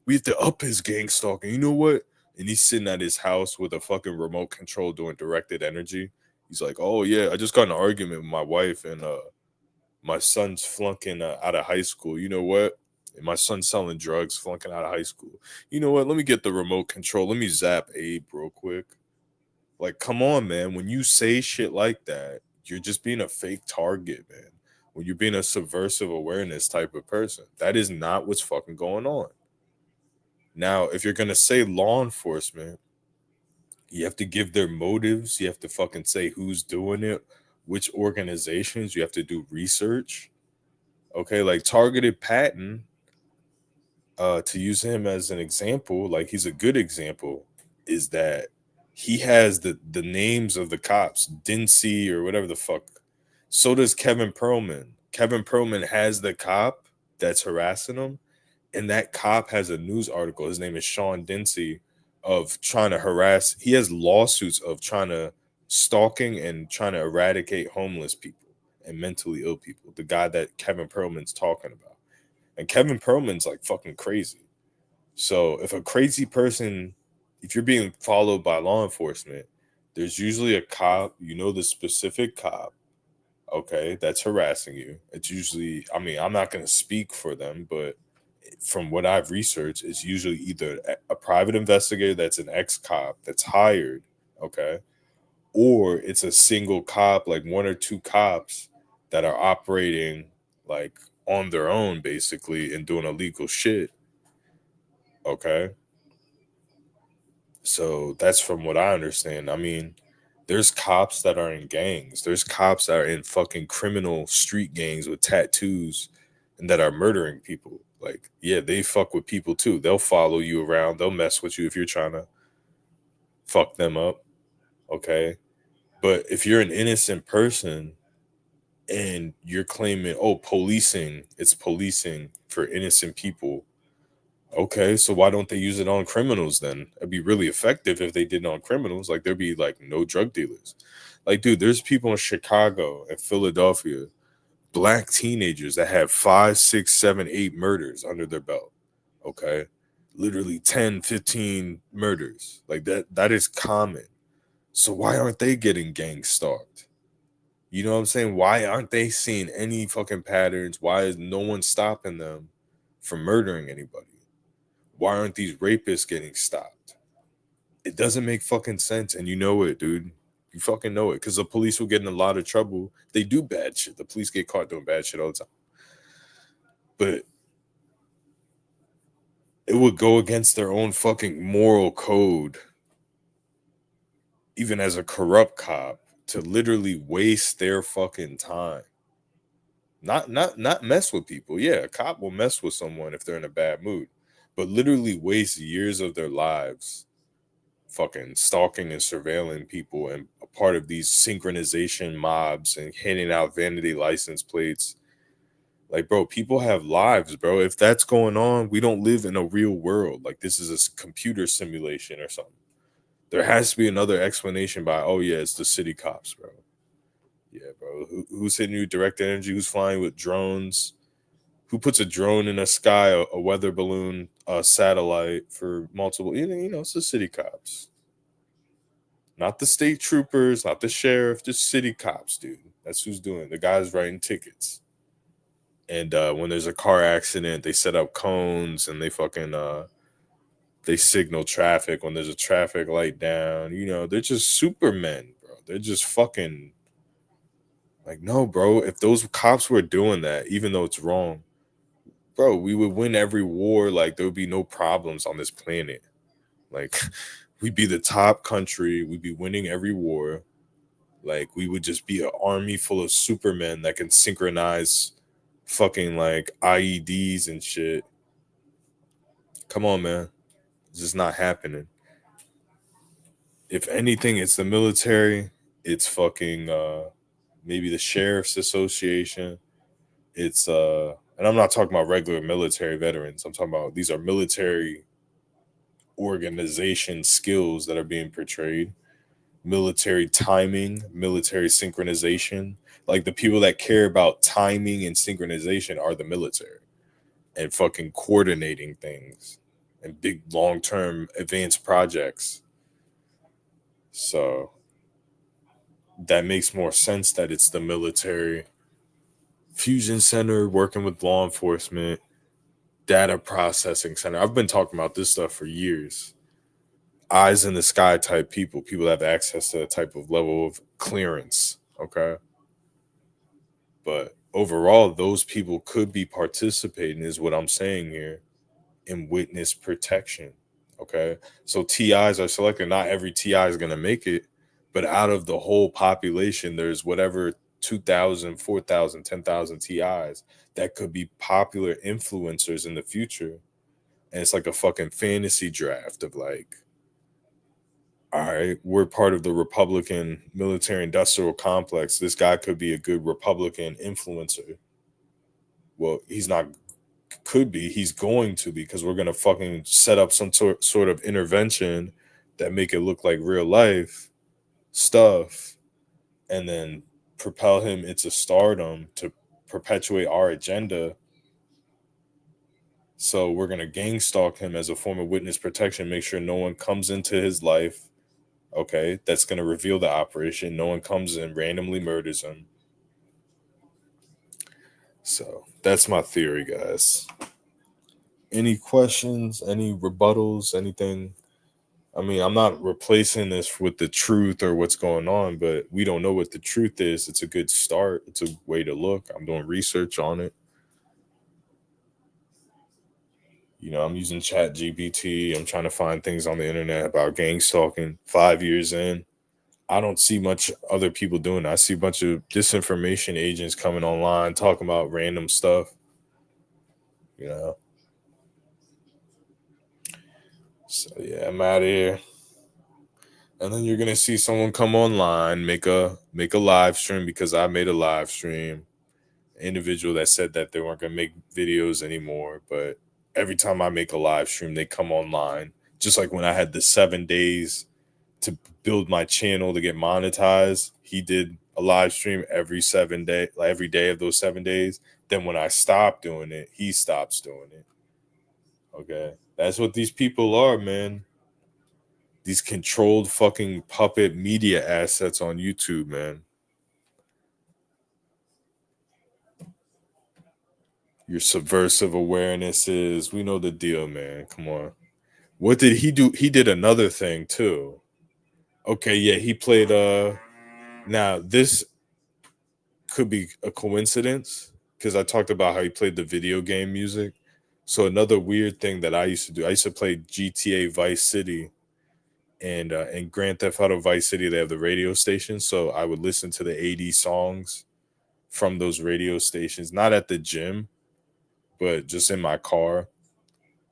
A: we have to up his gang stalking. You know what? And he's sitting at his house with a fucking remote control doing directed energy. He's like, oh yeah, I just got in an argument with my wife and my son's flunking out of high school. You know what? and my son's selling drugs, flunking out of high school. You know what? Let me get the remote control. Let me zap Abe real quick. Like, come on, man. When you say shit like that, you're just being a fake target, man. When you're being a subversive awareness type of person, that is not what's fucking going on. Now, if you're gonna say law enforcement, you have to give their motives. You have to fucking say who's doing it, which organizations. You have to do research. Okay, like Targeted Patton, to use him as an example, like he's a good example, is that he has the names of the cops, Dincy or whatever the fuck. So does Kevin Perlman. Kevin Perlman has the cop that's harassing him, and that cop has a news article. His name is Sean Dincy, of trying to harass. He has lawsuits of trying to stalking and trying to eradicate homeless people and mentally ill people. The guy that Kevin Perlman's talking about. And Kevin Perlman's like fucking crazy. So if a crazy person, if you're being followed by law enforcement, there's usually a cop, you know, the specific cop, okay, that's harassing you. It's usually, I mean, I'm not going to speak for them, but from what I've researched, it's usually either a private investigator that's an ex-cop that's hired, okay, or it's a single cop, like one or two cops that are operating like on their own basically and doing illegal shit. Okay. So that's from what I understand. I mean, there's cops that are in gangs. There's cops that are in fucking criminal street gangs with tattoos and that are murdering people. Like, yeah, they fuck with people too. They'll follow you around. They'll mess with you if you're trying to fuck them up. Okay. But if you're an innocent person and you're claiming, oh, policing, it's policing for innocent people. Okay, so why don't they use it on criminals then? It'd be really effective if they did it on criminals. Like there'd be like no drug dealers. Like, dude, there's people in Chicago and Philadelphia, black teenagers that have 5, 6, 7, 8 murders under their belt. Okay. Literally 10, 15 murders. Like that is common. So why aren't they getting gang stalked? You know what I'm saying? Why aren't they seeing any fucking patterns? Why is no one stopping them from murdering anybody? Why aren't these rapists getting stopped? It doesn't make fucking sense. And you know it, dude. You fucking know it. Because the police will get in a lot of trouble. They do bad shit. The police get caught doing bad shit all the time. But it would go against their own fucking moral code, even as a corrupt cop, to literally waste their fucking time. Not mess with people. Yeah, a cop will mess with someone if they're in a bad mood. But literally waste years of their lives fucking stalking and surveilling people and a part of these synchronization mobs and handing out vanity license plates. Like, bro, people have lives, bro. If that's going on, we don't live in a real world. Like, this is a computer simulation or something. There has to be another explanation by, oh, yeah, it's the city cops, bro. Yeah, bro. Who's hitting you direct energy? Who's flying with drones? Who puts a drone in the sky, a weather balloon, a satellite for multiple? You know, it's the city cops, not the state troopers, not the sheriff, just city cops, dude. That's who's doing it. The guys writing tickets. And when there's a car accident, they set up cones and they fucking they signal traffic when there's a traffic light down. You know, they're just supermen, bro. They're just fucking like, no, bro. If those cops were doing that, even though it's wrong, bro, we would win every war. Like there would be no problems on this planet. Like we'd be the top country. We'd be winning every war. Like we would just be an army full of supermen that can synchronize fucking like IEDs and shit. Come on, man. It's just not happening. If anything, it's the military. It's fucking maybe the sheriff's association. It's and I'm not talking about regular military veterans. I'm talking about these are military organization skills that are being portrayed, military timing, military synchronization. Like the people that care about timing and synchronization are the military and fucking coordinating things and big long term advanced projects. So that makes more sense that it's the military fusion center working with law enforcement data processing center. I've been talking about this stuff for years. Eyes in the sky type people that have access to that type of level of clearance. Okay. But overall, those people could be participating, is what I'm saying here, in witness protection. Okay. So TIs are selected. Not every TI is going to make it, but out of the whole population, there's whatever 2,000, 4,000, 10,000 TIs that could be popular influencers in the future. And it's like a fucking fantasy draft of like, all right, we're part of the Republican military industrial complex. This guy could be a good Republican influencer. Well, he's not, could be, he's going to be, because we're going to fucking set up some sort of intervention that make it look like real life stuff and then propel him into stardom to perpetuate our agenda. So we're going to gang stalk him as a form of witness protection, make sure no one comes into his life. Okay, that's going to reveal the operation. No one comes and randomly murders him. So that's my theory, guys. Any questions? Any rebuttals? Anything? I mean, I'm not replacing this with the truth or what's going on, but we don't know what the truth is. It's a good start. It's a way to look. I'm doing research on it. You know, I'm using Chat GPT. I'm trying to find things on the internet about gang stalking 5 years in. I don't see much other people doing it. I see a bunch of disinformation agents coming online talking about random stuff, you know. So yeah, I'm out of here. And then you're gonna see someone come online, make a live stream, because I made a live stream. Individual that said that they weren't gonna make videos anymore, but every time I make a live stream, they come online. Just like when I had the 7 days to build my channel to get monetized, he did a live stream every 7 day, like every day of those 7 days. Then when I stopped doing it, he stops doing it. Okay, that's what these people are, man. These controlled fucking puppet media assets on YouTube, man. Your subversive awarenesses. We know the deal, man. Come on. What did he do? He did another thing too. Okay, yeah, he played now this could be a coincidence because I talked about how he played the video game music. So another weird thing that I used to do, I used to play GTA Vice City and Grand Theft Auto Vice City. They have the radio stations, so I would listen to the 80s songs from those radio stations, not at the gym, but just in my car.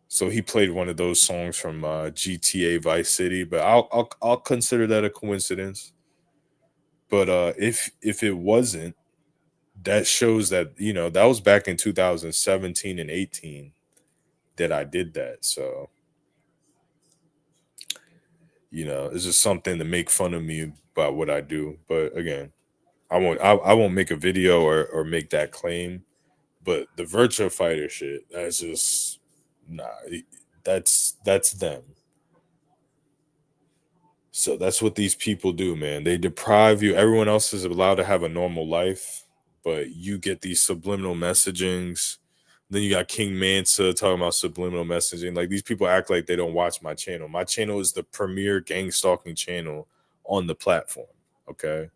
A: So he played one of those songs from GTA Vice City, but I'll consider that a coincidence. But if it wasn't, that shows that, you know, that was back in 2017 and 18 that I did that. So, you know, it's just something to make fun of me about what I do. But again, I won't make a video or make that claim. But the virtual fighter shit, that's just nah. That's them. So that's what these people do, man. They deprive you. Everyone else is allowed to have a normal life, but you get these subliminal messagings. Then you got King Mansa talking about subliminal messaging. Like, these people act like they don't watch my channel. My channel is the premier gang stalking channel on the platform. Okay.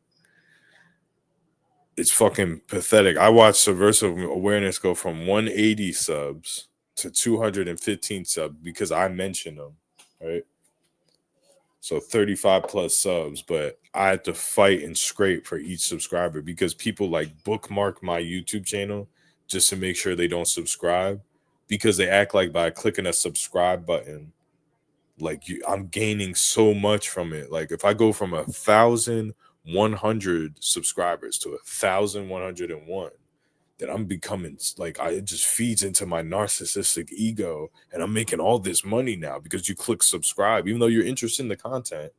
A: It's fucking pathetic. I watched Subversive Awareness go from 180 subs to 215 subs because I mentioned them. Right. So 35 plus subs, but I had to fight and scrape for each subscriber because people like bookmark my YouTube channel just to make sure they don't subscribe, because they act like by clicking a subscribe button, like I'm gaining so much from it. Like if I go from 1,100 subscribers to 1,101, that I'm becoming like, it just feeds into my narcissistic ego, and I'm making all this money now because you click subscribe, even though you're interested in the content.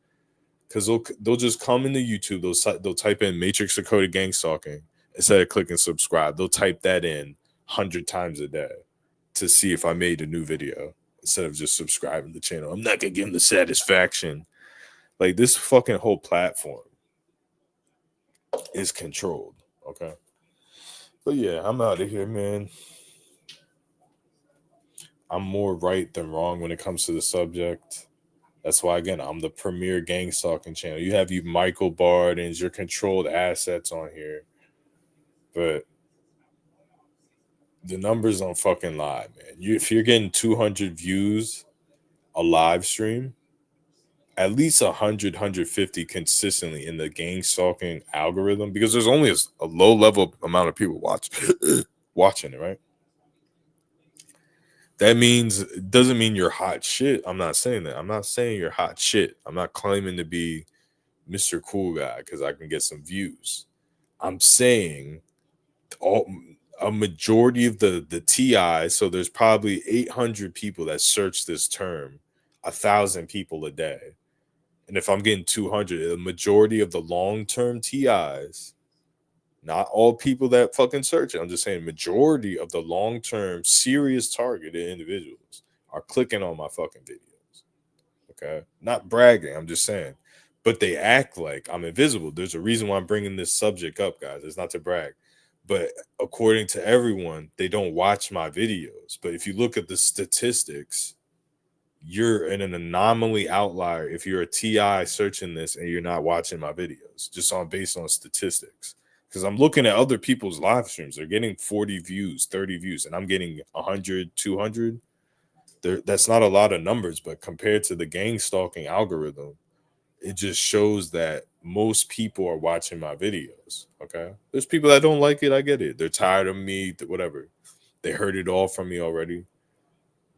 A: Because they'll just come into YouTube, they'll type in Matrix Decoded Gang Stalking instead of clicking subscribe. They'll type that in 100 times a day to see if I made a new video instead of just subscribing to the channel. I'm not gonna give them the satisfaction. Like, this fucking whole platform is controlled. Okay. But yeah, I'm out of here, man. I'm more right than wrong when it comes to the subject. That's why, again, I'm the premier gang stalking channel. You have you Michael Bardens, your controlled assets on here, but the numbers don't fucking lie, man. If you're getting 200 views a live stream, at least 100, consistently in the gang stalking algorithm, because there's only a low level amount of people watching it, right? That means it doesn't mean you're hot shit. I'm not saying that. I'm not saying you're hot shit. I'm not claiming to be Mr. Cool Guy because I can get some views. I'm saying all a majority of the TI, so there's probably 800 people that search this term, 1,000 people a day. And if I'm getting 200, the majority of the long-term TIs, not all people that fucking search it, I'm just saying majority of the long-term serious targeted individuals are clicking on my fucking videos. Okay? Not bragging, I'm just saying. But they act like I'm invisible. There's a reason why I'm bringing this subject up, guys. It's not to brag. But according to everyone, they don't watch my videos. But if you look at the statistics, you're in an anomaly outlier if you're a TI searching this and you're not watching my videos, just on based on statistics. Because I'm looking at other people's live streams. They're getting 40 views, 30 views, and I'm getting 100, 200. That's not a lot of numbers, but compared to the gang stalking algorithm, it just shows that most people are watching my videos. Okay. There's people that don't like it. I get it. They're tired of me, whatever. They heard it all from me already.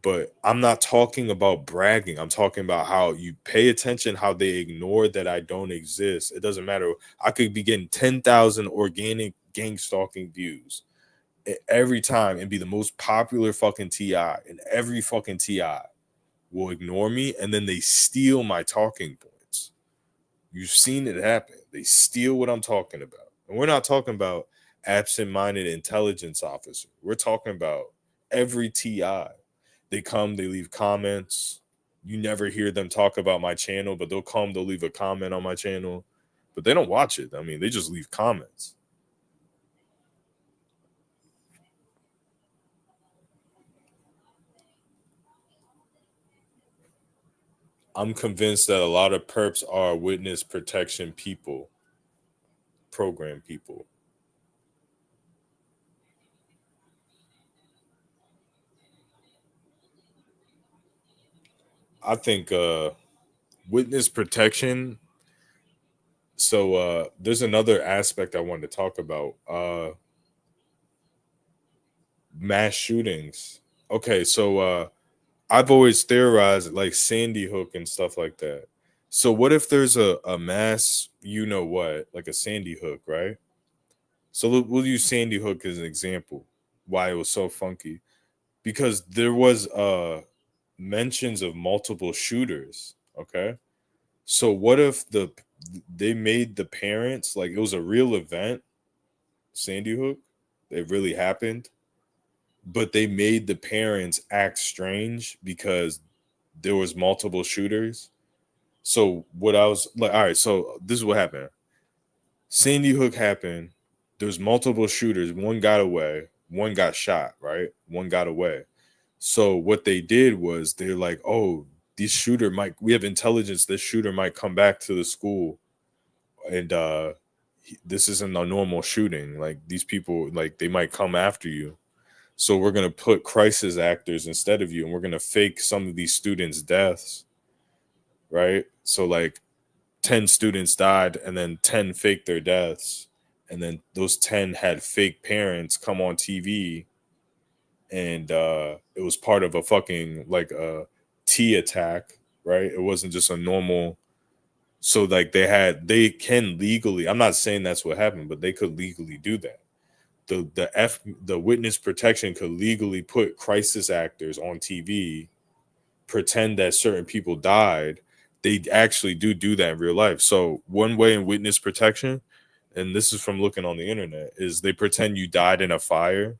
A: But I'm not talking about bragging. I'm talking about how you pay attention, how they ignore that I don't exist. It doesn't matter. I could be getting 10,000 organic gang stalking views every time and be the most popular fucking TI. And every fucking TI will ignore me and then they steal my talking points. You've seen it happen. They steal what I'm talking about. And we're not talking about absent-minded intelligence officer. We're talking about every TI. They come, they leave comments. You never hear them talk about my channel, but they'll come, they'll leave a comment on my channel, but they don't watch it. I mean, they just leave comments. I'm convinced that a lot of perps are witness protection people, program people. I think witness protection. So there's another aspect I wanted to talk about. Mass shootings. Okay, so I've always theorized like Sandy Hook and stuff like that. So what if there's a mass, you know what, like a Sandy Hook, right? So we'll use Sandy Hook as an example why it was so funky, because there was mentions of multiple shooters. Okay, so what if they made the parents, like it was a real event, Sandy Hook, it really happened, but they made the parents act strange because there was multiple shooters. So what I was like, all right, so this is what happened. Sandy Hook happened. There's multiple shooters. One got away. One got shot. Right. One got away. So what they did was they're like, oh, this shooter might. We have intelligence. This shooter might come back to the school, and this isn't a normal shooting. Like these people, like they might come after you. So we're gonna put crisis actors instead of you, and we're gonna fake some of these students' deaths, right? So like 10 students died and then 10 faked their deaths, and then those 10 had fake parents come on TV, and it was part of a fucking like a T attack, right? It wasn't just a normal. So like they can legally, I'm not saying that's what happened, but they could legally do that. The witness protection could legally put crisis actors on TV, pretend that certain people died. They actually do that in real life. So one way in witness protection, and this is from looking on the internet, is they pretend you died in a fire.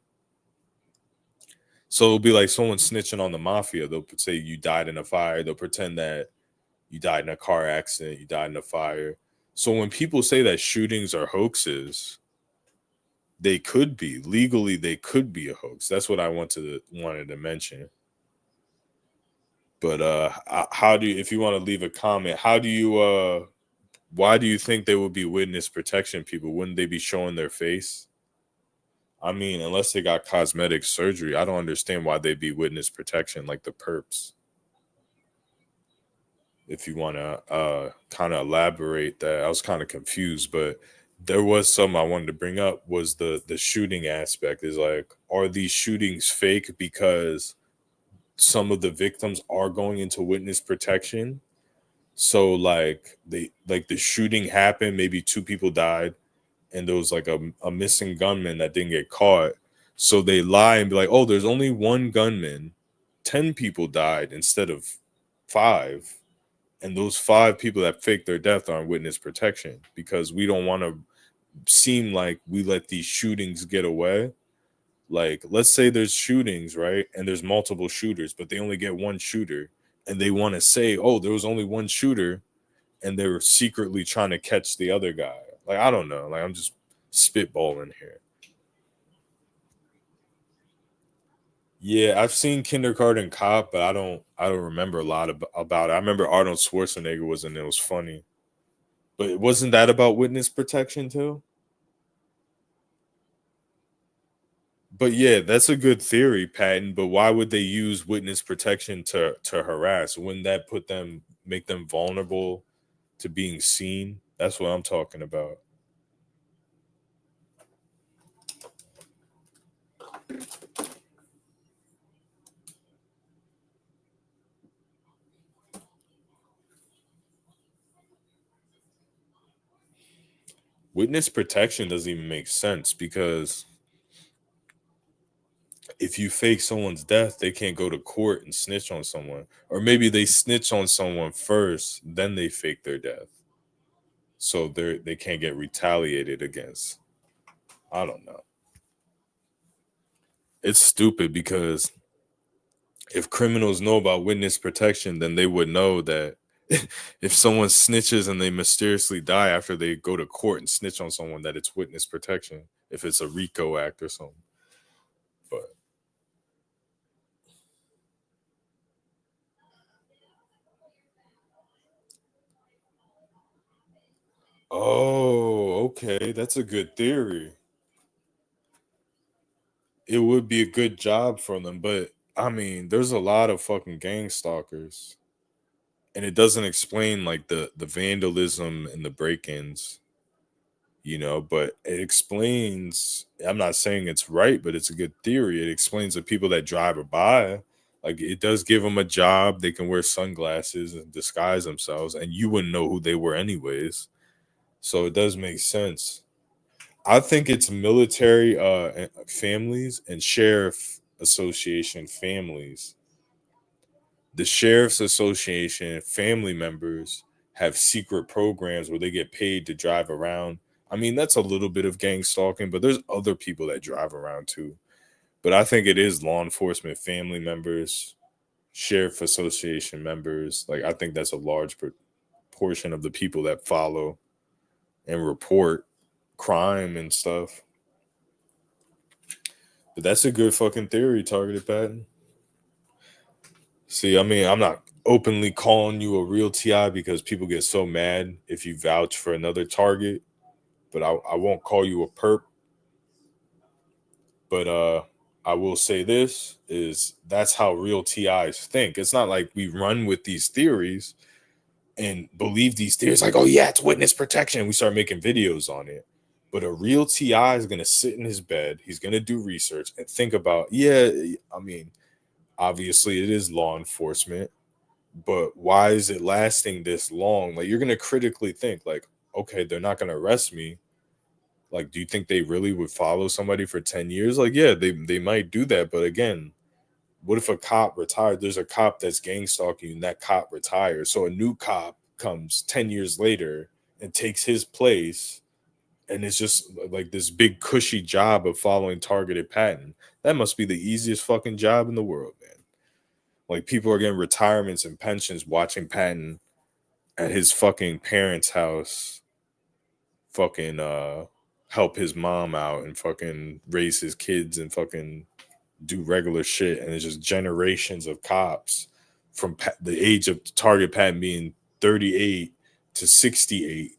A: So it'll be like someone snitching on the mafia. They'll say you died in a fire. They'll pretend that you died in a car accident, you died in a fire. So when people say that shootings are hoaxes, they could be legally, they could be a hoax. That's what I wanted to mention. But how do you, if you want to leave a comment, how do you why do you think they would be witness protection people? Wouldn't they be showing their face? I mean, unless they got cosmetic surgery, I don't understand why they'd be witness protection like the perps. If you want to kind of elaborate that, I was kind of confused, but there was some I wanted to bring up was the shooting aspect. Is like, are these shootings fake because some of the victims are going into witness protection? So like the shooting happened, maybe two people died, and there was like a missing gunman that didn't get caught. So they lie and be like, oh, there's only one gunman. 10 people died instead of five. And those five people that faked their death are in witness protection because we don't want to seem like we let these shootings get away. Like, let's say there's shootings, right? And there's multiple shooters, but they only get one shooter. And they want to say, oh, there was only one shooter. And they were secretly trying to catch the other guy. Like, I don't know. Like, I'm just spitballing here. Yeah, I've seen Kindergarten Cop, but I don't remember a lot about it. I remember Arnold Schwarzenegger was in it. It was funny. But wasn't that about witness protection too? But yeah, that's a good theory, Patton. But why would they use witness protection to harass? Wouldn't that put them make them vulnerable to being seen? That's what I'm talking about. Witness protection doesn't even make sense because if you fake someone's death, they can't go to court and snitch on someone. Or maybe they snitch on someone first, then they fake their death. So they can't get retaliated against. I don't know. It's stupid because if criminals know about witness protection, then they would know that if someone snitches and they mysteriously die after they go to court and snitch on someone, that it's witness protection. If it's a RICO act or something. But oh, okay, that's a good theory. It would be a good job for them, but I mean, there's a lot of fucking gang stalkers, and it doesn't explain like the vandalism and the break-ins, but it explains. I'm not saying it's right, but it's a good theory. It explains the people that drive or by. Like it does give them a job. They can wear sunglasses and disguise themselves, and you wouldn't know who they were anyways. So it does make sense. I think it's military families and sheriff association families. The sheriff's association family members have secret programs where they get paid to drive around. I mean, that's a little bit of gang stalking, but there's other people that drive around too. But I think it is law enforcement family members, sheriff association members. Like I think that's a large portion of the people that follow and report crime and stuff. But that's a good fucking theory, targeted pattern. See, I mean, I'm not openly calling you a real TI because people get so mad if you vouch for another target. But I won't call you a perp. But I will say this is that's how real TIs think. It's not like we run with these theories and believe these theories like, oh yeah, it's witness protection. We start making videos on it. But a real TI is gonna sit in his bed, he's gonna do research and think about, yeah, I mean, obviously it is law enforcement, but why is it lasting this long? Like you're gonna critically think, like, okay, they're not gonna arrest me. Like, do you think they really would follow somebody for 10 years? Like, yeah, they might do that, but again, what if a cop retired? There's a cop that's gang stalking and that cop retires. So a new cop comes 10 years later and takes his place. And it's just like this big cushy job of following targeted pattern. That must be the easiest fucking job in the world, man. Like people are getting retirements and pensions watching Patton at his fucking parents' house fucking help his mom out and fucking raise his kids and fucking do regular shit, and it's just generations of cops from the age of target Patton being 38 to 68,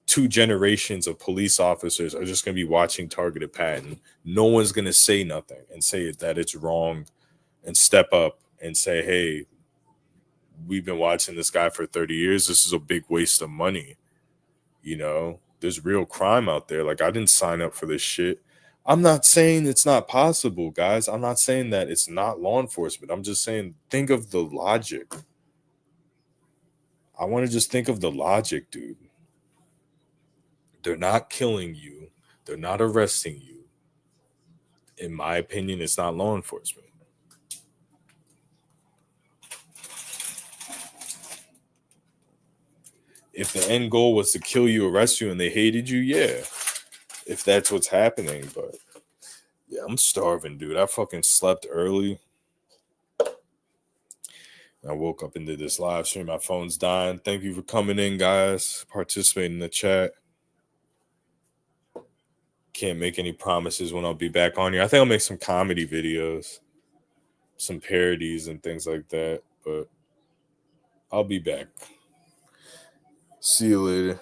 A: 2 generations of police officers are just going to be watching targeted Patton. No one's going to say nothing and say that it's wrong and step up and say, hey, we've been watching this guy for 30 years. This is a big waste of money. You know, there's real crime out there. Like, I didn't sign up for this shit. I'm not saying it's not possible, guys. I'm not saying that it's not law enforcement. I'm just saying, think of the logic. I want to just think of the logic, dude. They're not killing you. They're not arresting you. In my opinion, it's not law enforcement. If the end goal was to kill you, arrest you, and they hated you, yeah. If that's what's happening, but yeah, I'm starving, dude. I fucking slept early. I woke up into this live stream. My phone's dying. Thank you for coming in, guys. Participating in the chat. Can't make any promises when I'll be back on here. I think I'll make some comedy videos, some parodies and things like that. But I'll be back. See you later.